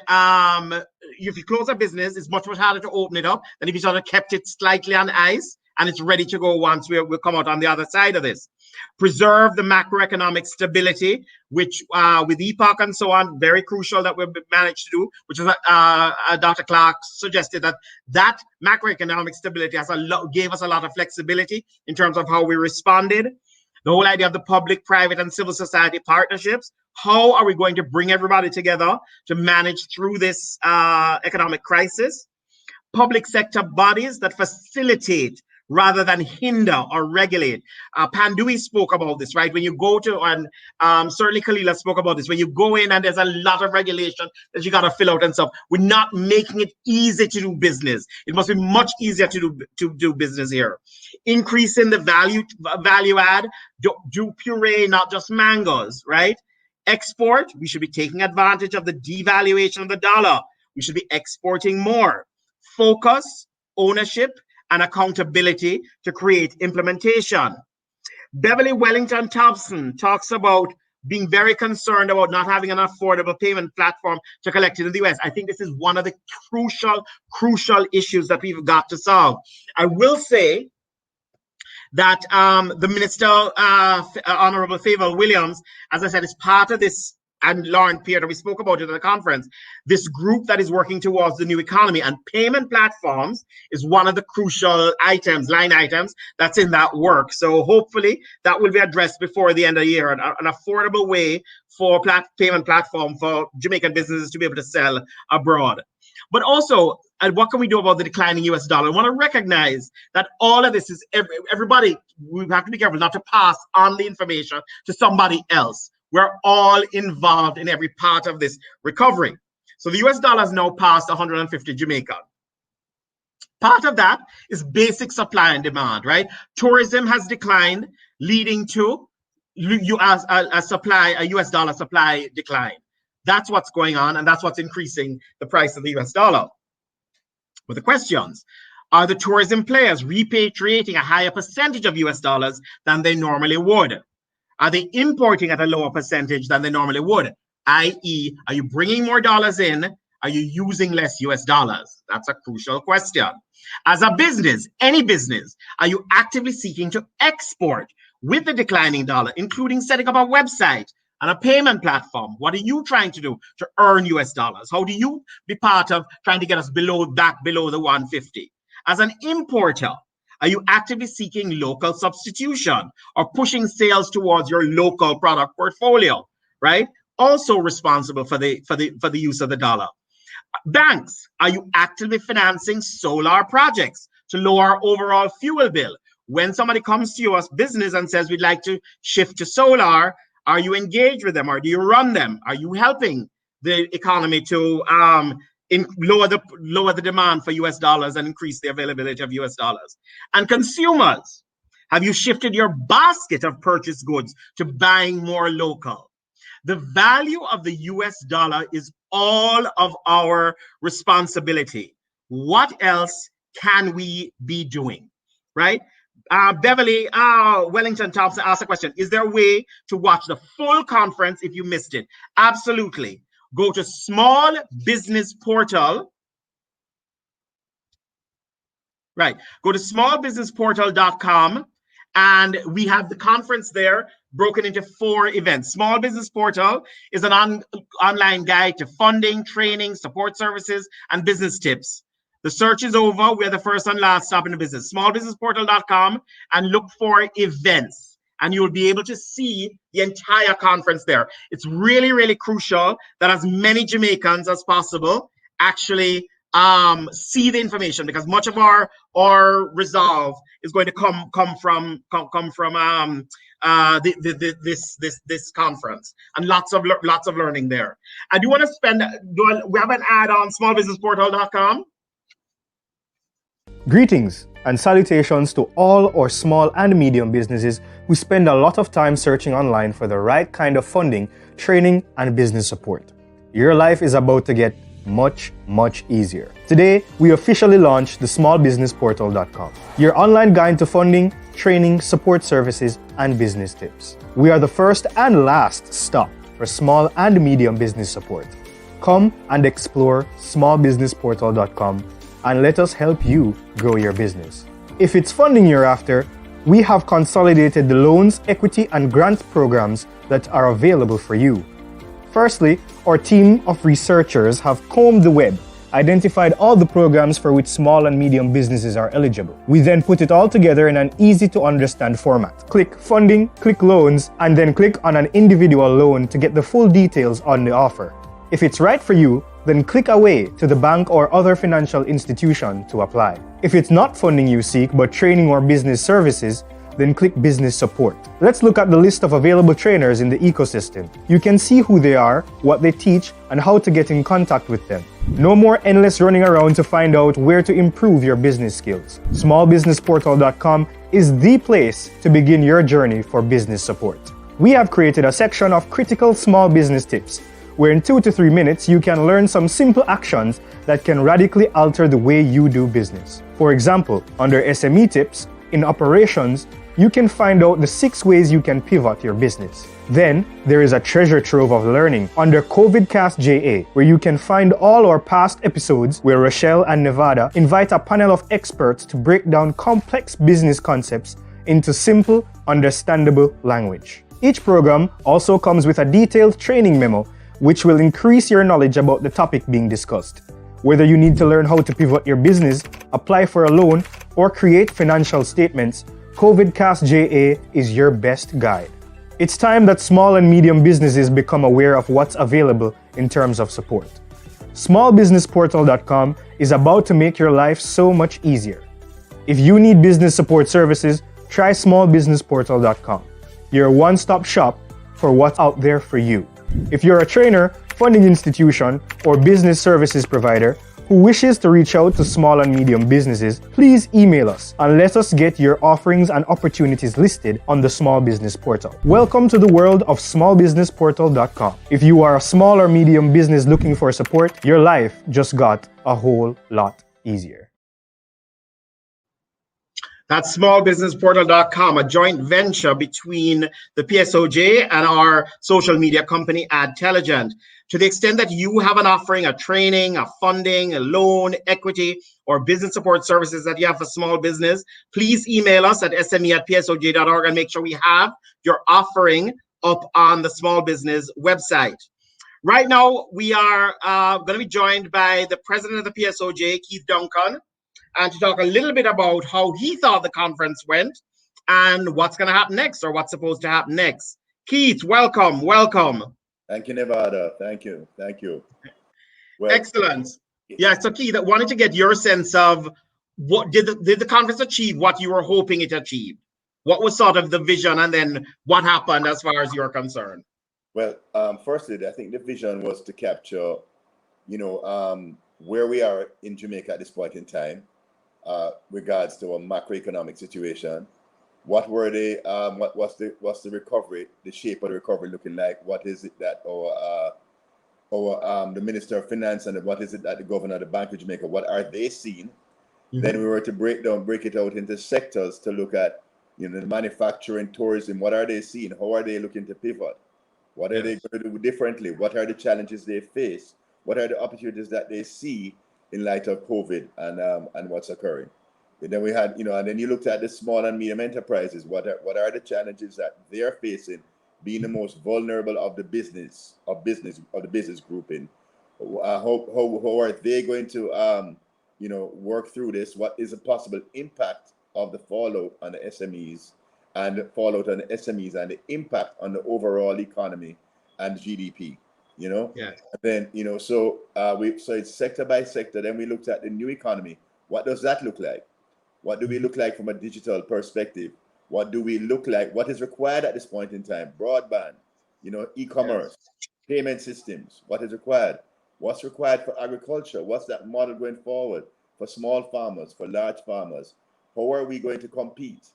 [SPEAKER 1] if you close a business, it's much, much harder to open it up than if you sort of kept it slightly on ice and it's ready to go once we'll come out on the other side of this. Preserve the macroeconomic stability, which with EPOC and so on, very crucial that we've managed to do, which is Dr. Clark suggested that macroeconomic stability gave us a lot of flexibility in terms of how we responded. The whole idea of the public, private, and civil society partnerships. How are we going to bring everybody together to manage through this economic crisis? Public sector bodies that facilitate rather than hinder or regulate. Pandui spoke about this, right? When you go to, and certainly Kalilah spoke about this, when you go in and there's a lot of regulation that you got to fill out and stuff, we're not making it easy to do business. It must be much easier to do business here. Increasing the value add, do puree, not just mangoes, right? Export, we should be taking advantage of the devaluation of the dollar. We should be exporting more. Focus, ownership, and accountability to create implementation. Beverly Wellington Thompson talks about being very concerned about not having an affordable payment platform to collect it in the US. I think this is one of the crucial issues that we've got to solve. I will say that the Minister, Honorable Favor Williams, as I said, is part of this, and Lauren Peter, we spoke about it at the conference, this group that is working towards the new economy, and payment platforms is one of the crucial line items that's in that work. So hopefully that will be addressed before the end of the year, an affordable way for payment platform for Jamaican businesses to be able to sell abroad. But also, what can we do about the declining US dollar? I want to recognize that all of this is, everybody, we have to be careful not to pass on the information to somebody else. We're all involved in every part of this recovery. So the US dollar has now passed 150 Jamaica. Part of that is basic supply and demand, right? Tourism has declined, leading to a US dollar supply decline. That's what's going on, and that's what's increasing the price of the US dollar. But the questions, are the tourism players repatriating a higher percentage of US dollars than they normally would? Are they importing at a lower percentage than they normally would? i.e., are you bringing more dollars in? Are you using less US dollars? That's a crucial question. As a business, any business, are you actively seeking to export with the declining dollar, including setting up a website and a payment platform? What are you trying to do to earn US dollars? How do you be part of trying to get us below the 150? As an importer, are you actively seeking local substitution or pushing sales towards your local product portfolio, right? Also responsible for the use of the dollar. Banks, are you actively financing solar projects to lower our overall fuel bill? When somebody comes to you as business and says, we'd like to shift to solar, are you engaged with them or do you run them? Are you helping the economy to lower the demand for US dollars and increase the availability of US dollars? And consumers, have you shifted your basket of purchased goods to buying more local? The value of the US dollar is all of our responsibility. What else can we be doing, right? Beverly Wellington Thompson asked a question. Is there a way to watch the full conference if you missed it? Absolutely. Go to Small Business Portal. Right. Go to smallbusinessportal.com and we have the conference there broken into 4 events. Small Business Portal is an online guide to funding, training, support services, and business tips. The search is over. We're the first and last stop in the business. Smallbusinessportal.com and look for events, and you'll be able to see the entire conference there. It's really, really crucial that as many Jamaicans as possible actually see the information, because much of our resolve is going to come from this conference, and lots of learning there. I do want to we have an ad on smallbusinessportal.com.
[SPEAKER 4] Greetings and salutations to all our small and medium businesses who spend a lot of time searching online for the right kind of funding, training, and business support. Your life is about to get much, much easier. Today, we officially launched the smallbusinessportal.com, your online guide to funding, training, support services, and business tips. We are the first and last stop for small and medium business support. Come and explore smallbusinessportal.com and let us help you grow your business. If it's funding you're after, we have consolidated the loans, equity, and grant programs that are available for you. Firstly, our team of researchers have combed the web, identified all the programs for which small and medium businesses are eligible. We then put it all together in an easy-to-understand format. Click Funding, click Loans, and then click on an individual loan to get the full details on the offer. If it's right for you, then click away to the bank or other financial institution to apply. If it's not funding you seek, but training or business services, then click Business Support. Let's look at the list of available trainers in the ecosystem. You can see who they are, what they teach, and how to get in contact with them. No more endless running around to find out where to improve your business skills. Smallbusinessportal.com is the place to begin your journey for business support. We have created a section of critical small business tips, where in 2 to 3 minutes you can learn some simple actions that can radically alter the way you do business. For example, under SME tips, in operations, you can find out the 6 ways you can pivot your business. Then, there is a treasure trove of learning under COVIDCASTJA, where you can find all our past episodes where Rochelle and Nevada invite a panel of experts to break down complex business concepts into simple, understandable language. Each program also comes with a detailed training memo, which will increase your knowledge about the topic being discussed. Whether you need to learn how to pivot your business, apply for a loan, or create financial statements, COVIDCASTJA is your best guide. It's time that small and medium businesses become aware of what's available in terms of support. Smallbusinessportal.com is about to make your life so much easier. If you need business support services, try smallbusinessportal.com, your one-stop shop for what's out there for you. If you're a trainer, funding institution, or business services provider, who wishes to reach out to small and medium businesses, please email us and let us get your offerings and opportunities listed on the Small Business Portal. Welcome to the world of smallbusinessportal.com. If you are a small or medium business looking for support, your life just got a whole lot easier.
[SPEAKER 1] That's smallbusinessportal.com, a joint venture between the PSOJ and our social media company, Adtelligent. To the extent that you have an offering, a training, a funding, a loan, equity, or business support services that you have for small business, please email us at sme@psoj.org and make sure we have your offering up on the small business website. Right now, we are going to be joined by the president of the PSOJ, Keith Duncan, and to talk a little bit about how he thought the conference went and what's going to happen next, or what's supposed to happen next. Keith, welcome.
[SPEAKER 5] Thank you, Nevada. Thank you. Well,
[SPEAKER 1] excellent. Yeah, so Keith, I wanted to get your sense of what did the conference achieve what you were hoping it achieved? What was sort of the vision, and then what happened as far as you're concerned?
[SPEAKER 5] Well, firstly, I think the vision was to capture, where we are in Jamaica at this point in time, regards to a macroeconomic situation. What were what's the recovery, the shape of the recovery looking like? What is it that the Minister of Finance and what is it that the Governor of the Bank of Jamaica, what are they seeing? Mm-hmm. Then we were to break it out into sectors to look at, the manufacturing, tourism, what are they seeing? How are they looking to pivot? What are they going to do differently? What are the challenges they face? What are the opportunities that they see in light of COVID and what's occurring? And then we had, and then you looked at the small and medium enterprises. What are the challenges that they're facing, being the most vulnerable of the business grouping? How are they going to work through this? What is a possible impact of the fallout on the SMEs and the fallout on the SMEs and the impact on the overall economy and GDP? Yeah. And then so it's sector by sector. Then we looked at the new economy. What does that look like? What do we look like from a digital perspective? What do we look like? What is required at this point in time? Broadband, e-commerce, payment systems. What is required? What's required for agriculture? What's that model going forward for small farmers, for large farmers? How are we going to compete?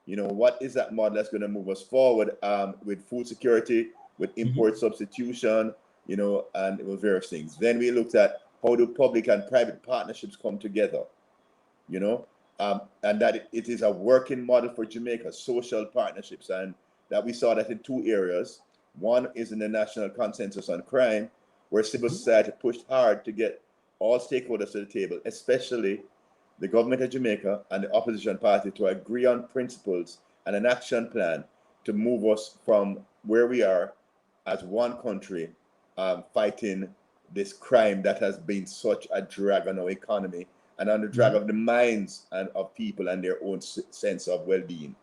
[SPEAKER 5] What is that model that's going to move us forward with food security, with import substitution, and with various things. Then we looked at how do public and private partnerships come together, and that it is a working model for Jamaica, social partnerships, and that we saw that in two areas. One is in the National Consensus on Crime, where civil society pushed hard to get all stakeholders to the table, especially the government of Jamaica and the opposition party, to agree on principles and an action plan to move us from where we are as one country fighting this crime that has been such a drag on our economy and on the drag of the minds and of people and their own sense of well-being.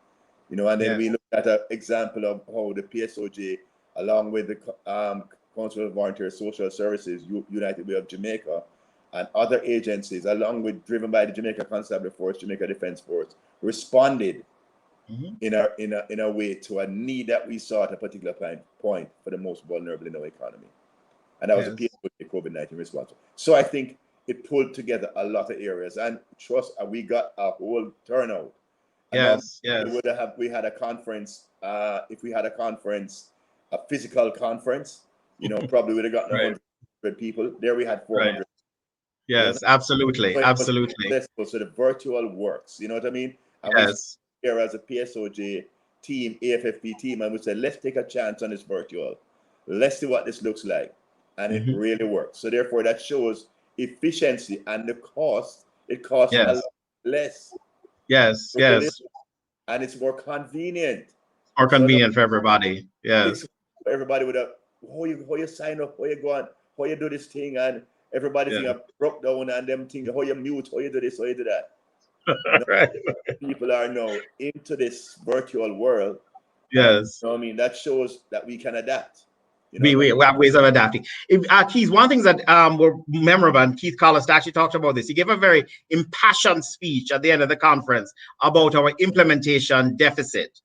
[SPEAKER 5] And then we looked at an example of how the PSOJ, along with the Council of Volunteer Social Services, United Way of Jamaica, and other agencies, along with driven by the Jamaica Constabulary Force, Jamaica Defense Force, responded in a way to a need that we saw at a particular point for the most vulnerable in our economy. And that was a PSOJ COVID-19 response. So I think it pulled together a lot of areas, and trust, we got a whole turnout. We had a conference, if we had a conference, a physical conference, probably would have gotten 100 people. There we had 400.
[SPEAKER 1] Right. Yes, absolutely.
[SPEAKER 5] So the virtual works, you know what I mean? And
[SPEAKER 1] yes.
[SPEAKER 5] Here as a PSOJ team, AFFP team, and we said, let's take a chance on this virtual. Let's see what this looks like. And it really works. So therefore, that shows efficiency and the cost. It costs a lot less.
[SPEAKER 1] Yes.
[SPEAKER 5] And it's more convenient.
[SPEAKER 1] More convenient for everybody. Yes.
[SPEAKER 5] Everybody would have, how you sign up, how you go on, how you do this thing, and everybody's broke down and them things, how you mute, how you do this, how you do that.
[SPEAKER 1] Right.
[SPEAKER 5] People are now into this virtual world.
[SPEAKER 1] Yes.
[SPEAKER 5] That shows that we can adapt.
[SPEAKER 1] We have ways of adapting. Keith, one of the things that were memorable, and Keith Collister actually talked about this, he gave a very impassioned speech at the end of the conference about our implementation deficit.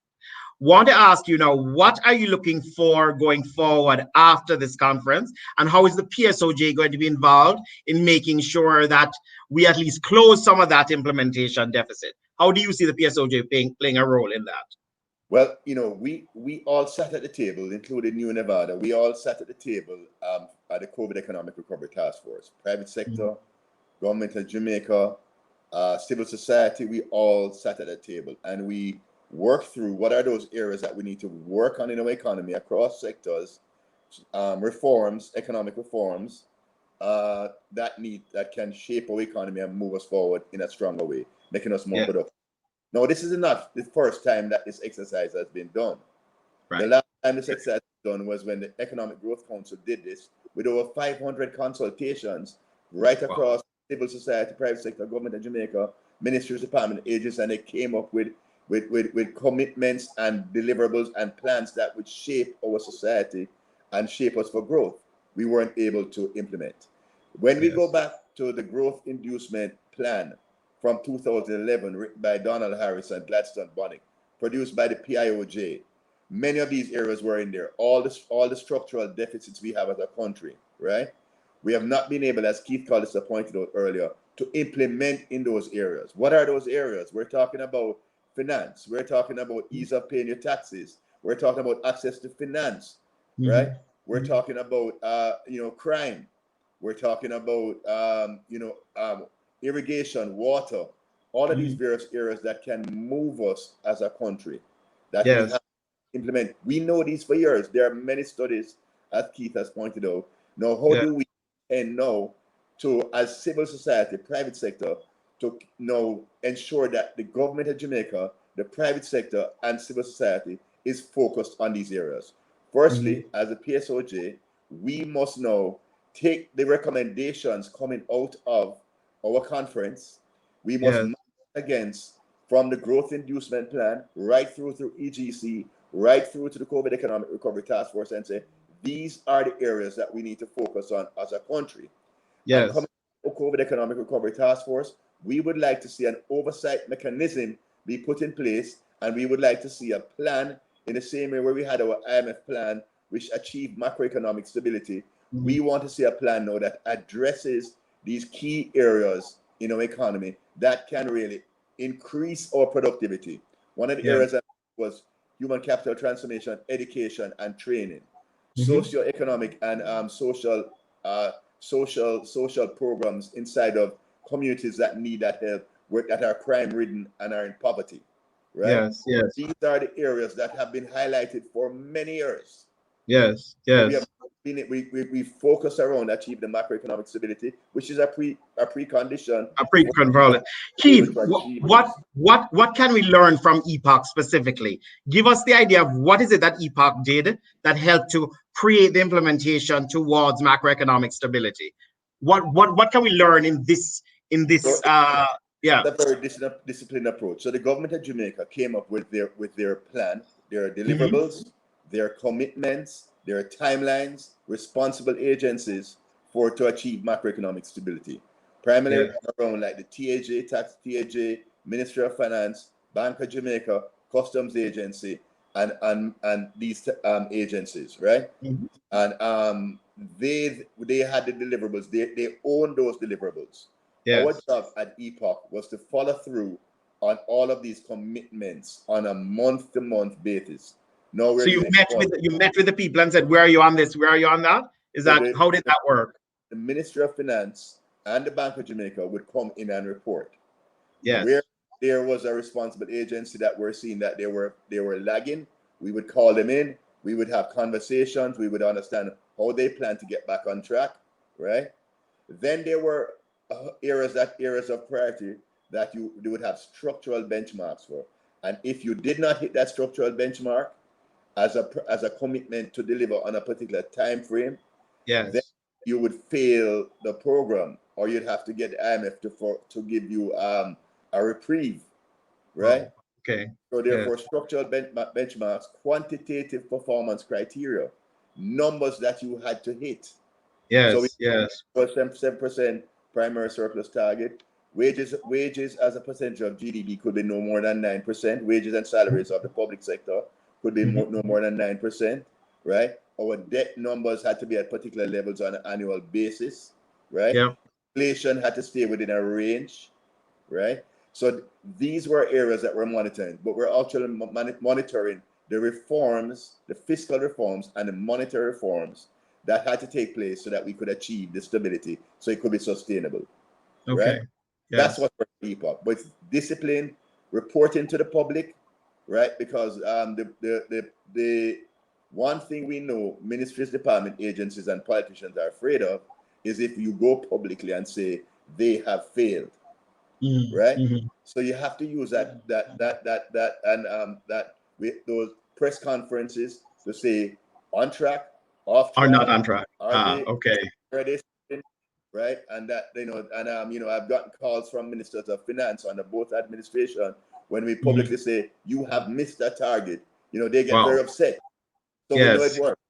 [SPEAKER 1] Want to ask you now, what are you looking for going forward after this conference, and how is the PSOJ going to be involved in making sure that we at least close some of that implementation deficit? How do you see the PSOJ playing a role in that?
[SPEAKER 5] Well, we all sat at the table, including New Nevada. We all sat at the table at the COVID Economic Recovery Task Force. Private sector, government of Jamaica, civil society, we all sat at the table, and we worked through what are those areas that we need to work on in our economy across sectors, reforms, economic reforms that can shape our economy and move us forward in a stronger way, making us more productive. No, this is not the first time that this exercise has been done. Right. The last time this exercise was done was when the Economic Growth Council did this with over 500 consultations right across civil society, private sector, government of Jamaica, ministries, department, agencies, and they came up with commitments and deliverables and plans that would shape our society and shape us for growth. We weren't able to implement. When we go back to the growth inducement plan from 2011, written by Donald Harris and Gladstone Bonnick, produced by the PIOJ, many of these areas were in there. All the structural deficits we have as a country, right? We have not been able, as Keith Collister pointed out earlier, to implement in those areas. What are those areas? We're talking about finance. We're talking about ease of paying your taxes. We're talking about access to finance, right? We're talking about crime. We're talking about irrigation, water, all of these various areas that can move us as a country that we have to implement. We know these for years. There are many studies, as Keith has pointed out. Now, how do we know to, as civil society, private sector, to ensure that the government of Jamaica, the private sector, and civil society is focused on these areas? Firstly, as a PSOJ, we must now take the recommendations coming out of our conference. We must mark against from the growth inducement plan right through EGC, right through to the COVID Economic Recovery Task Force, and say these are the areas that we need to focus on as a country. And coming to the COVID Economic Recovery Task Force, we would like to see an oversight mechanism be put in place, and we would like to see a plan in the same way where we had our IMF plan, which achieved macroeconomic stability. We want to see a plan now that addresses these key areas in our economy that can really increase our productivity. One of the areas that was human capital transformation, education, and training, socioeconomic and social programs inside of communities that need that help, that are crime-ridden and are in poverty. Right? These are the areas that have been highlighted for many years. We focus around achieving the macroeconomic stability, which is a precondition.
[SPEAKER 1] Keith, what can we learn from EPOC specifically? Give us the idea of what is it that EPOC did that helped to create the implementation towards macroeconomic stability. What can we learn in this?
[SPEAKER 5] A very disciplined approach. So the government of Jamaica came up with their plan, their deliverables, their commitments, their timelines, responsible agencies to achieve macroeconomic stability. Primarily around like the TAJ, Ministry of Finance, Bank of Jamaica, Customs Agency, and these agencies, right? And they had the deliverables. They own those deliverables. Our job at EPOC was to follow through on all of these commitments on a month-to-month basis.
[SPEAKER 1] So you met with the people and said, where are you on this? Where are you on that? How did that work?
[SPEAKER 5] The Ministry of Finance and the Bank of Jamaica would come in and report.
[SPEAKER 1] Where
[SPEAKER 5] there was a responsible agency that we're seeing that they were lagging, we would call them in. We would have conversations. We would understand how they plan to get back on track, right? Then there were areas of priority that you would have structural benchmarks for. And if you did not hit that structural benchmark as a commitment to deliver on a particular time frame, then you would fail the program, or you'd have to get the IMF to give you a reprieve, right? So therefore, structural benchmarks, quantitative performance criteria, numbers that you had to hit. So 7% primary surplus target. Wages as a percentage of GDP could be no more than 9%. Wages and salaries of the public sector could be no more than 9%, right? Our debt numbers had to be at particular levels on an annual basis, right?
[SPEAKER 1] Yeah.
[SPEAKER 5] Inflation had to stay within a range, right? So these were areas that we're monitoring, but we're actually monitoring the reforms, the fiscal reforms and the monetary reforms that had to take place so that we could achieve the stability, so it could be sustainable,
[SPEAKER 1] Okay.
[SPEAKER 5] right?
[SPEAKER 1] Yes.
[SPEAKER 5] That's what we're keep up. But discipline, reporting to the public, right? Because the one thing we know ministries, department, agencies, and politicians are afraid of is if you go publicly and say they have failed, right? So you have to use that with those press conferences to say on track, off track,
[SPEAKER 1] Are not on track. Okay.
[SPEAKER 5] are they right? And that I've gotten calls from ministers of finance under both administration when we publicly say you have missed a target. They get very upset. So we know it works,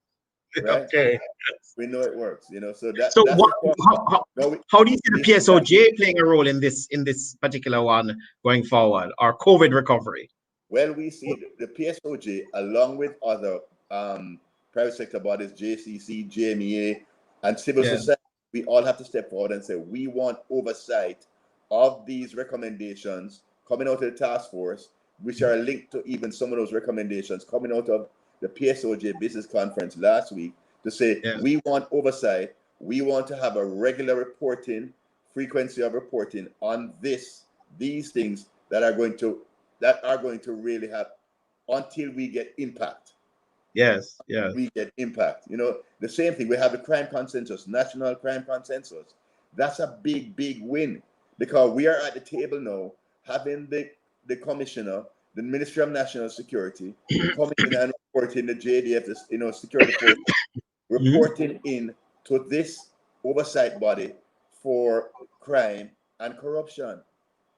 [SPEAKER 5] right?
[SPEAKER 1] Okay.
[SPEAKER 5] We know it works. So that's
[SPEAKER 1] how do you see the PSOJ playing a role in this particular one going forward, or COVID recovery?
[SPEAKER 5] Well, we see the PSOJ along with other private sector bodies, JCC, JMEA, and civil society. We all have to step forward and say we want oversight of these recommendations coming out of the task force, which are linked to even some of those recommendations coming out of the PSOJ business conference last week, to say we want oversight. We want to have a regular reporting, frequency of reporting on these things that are going to really have until we get impact.
[SPEAKER 1] Yes.
[SPEAKER 5] We get impact. The same thing. We have the crime consensus, national crime consensus. That's a big, big win, because we are at the table now, having the commissioner, the Ministry of National Security, coming in and reporting the JDF, security force, reporting in to this oversight body for crime and corruption.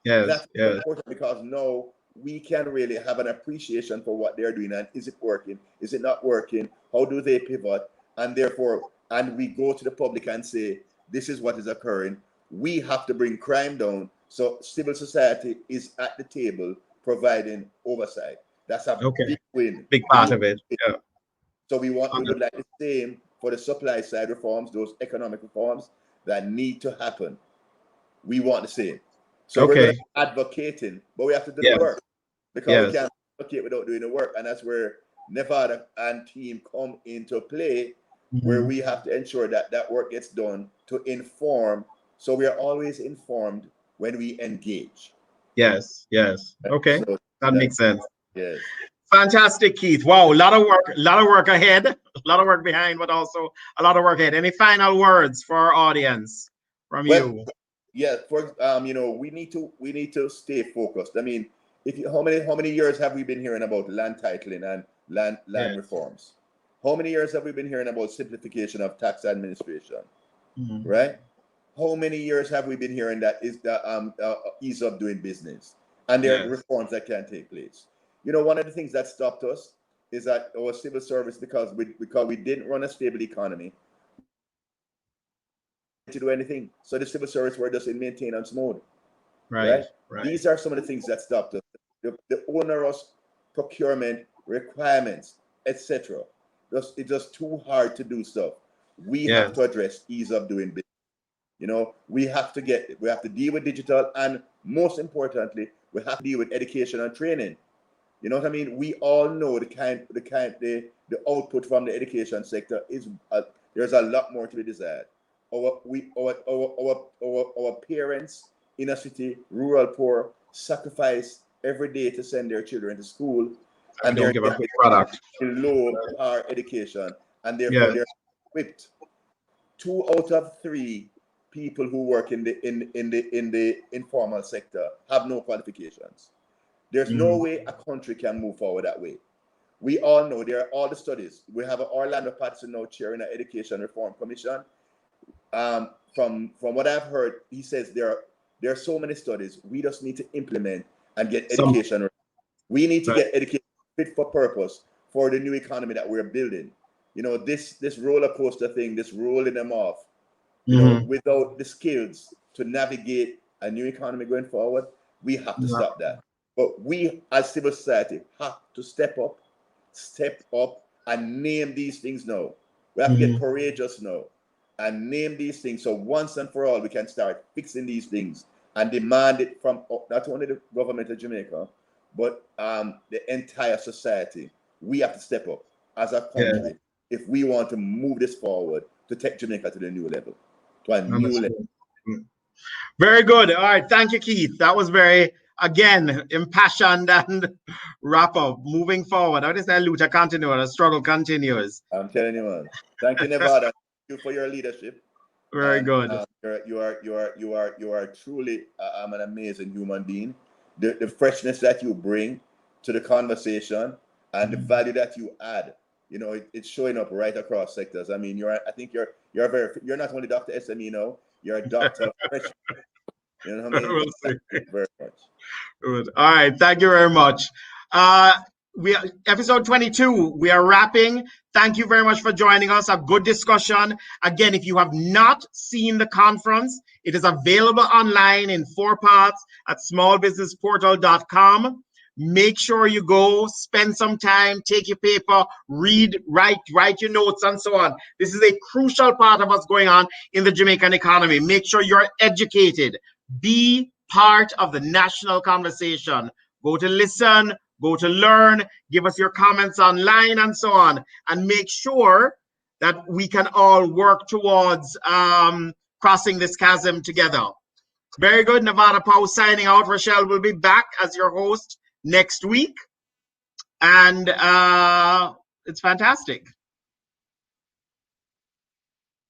[SPEAKER 5] That's important, because now we can really have an appreciation for what they're doing, and is it working? Is it not working? How do they pivot? And therefore, we go to the public and say, this is what is occurring. We have to bring crime down. So civil society is at the table providing oversight. That's a big win.
[SPEAKER 1] Big part of it. Yeah.
[SPEAKER 5] So we would like the same for the supply side reforms, those economic reforms that need to happen. We want the same. So we're going to be advocating, but we have to do the work, because we can't advocate without doing the work. And that's where Nevada and team come into play, where we have to ensure that work gets done to inform. So we are always informed when we engage.
[SPEAKER 1] Yes. Okay. So that makes sense.
[SPEAKER 5] Yes.
[SPEAKER 1] Fantastic, Keith. Wow, a lot of work ahead, a lot of work behind, but also a lot of work ahead. Any final words for our audience from you?
[SPEAKER 5] Yeah, we need to stay focused. I mean, how many years have we been hearing about land titling and land reforms? How many years have we been hearing about simplification of tax administration? Right? How many years have we been hearing that is the ease of doing business, and there are reforms that can take place? One of the things that stopped us is that our civil service, because we didn't run a stable economy to do anything. So the civil service were just in maintenance mode. Right? These are some of the things that stopped us. The onerous procurement requirements, etc. It's just too hard to do stuff. We have to address ease of doing business. We have to deal with digital, and most importantly, we have to deal with education and training. You know what I mean? We all know the output from the education sector is there's a lot more to be desired. Our parents, inner city, rural poor, sacrifice every day to send their children to school, and
[SPEAKER 1] don't give up a product.
[SPEAKER 5] Low our education, and therefore they're equipped. 2 out of 3 people who work in the informal sector have no qualifications. There's no way a country can move forward that way. We all know there are all the studies. We have Orlando Patterson now chairing an education reform commission. From what I've heard, he says there are so many studies. We just need to implement and get education. We need to get education fit for purpose for the new economy that we're building. This roller coaster thing, this rolling them off, without the skills to navigate a new economy going forward, we have to stop that. But we as civil society have to step up step up and name these things now. We have to get courageous now and name these things. So once and for all, we can start fixing these things and demand it from not only the government of Jamaica, but the entire society. We have to step up as a country if we want to move this forward to take Jamaica to the new level, to a new level.
[SPEAKER 1] Very good. All right. Thank you, Keith. That was very, again, impassioned and wrap up. Moving forward. How does that loot continue? The struggle continues.
[SPEAKER 5] I'm telling you, man. Thank you, Nevada. Thank you for your leadership.
[SPEAKER 1] Very good.
[SPEAKER 5] You are truly an amazing human being. The freshness that you bring to the conversation and the value that you add, you know, it's showing up right across sectors. I mean, you're not only Dr. SME now, you're a doctor of freshness. You know what I mean? Thank you very much.
[SPEAKER 1] Good. All right. Thank you very much. We are episode 22. We are wrapping. Thank you very much for joining us. A good discussion. Again, if you have not seen the conference, it is available online in 4 parts at smallbusinessportal.com. Make sure you go, spend some time, take your paper, read, write your notes, and so on. This is a crucial part of what's going on in the Jamaican economy. Make sure you're educated. Be part of the national conversation. Go to listen, go to learn, give us your comments online and so on, and make sure that we can all work towards crossing this chasm together. Very good. Nevada Powe signing out. Rochelle will be back as your host next week. And it's fantastic.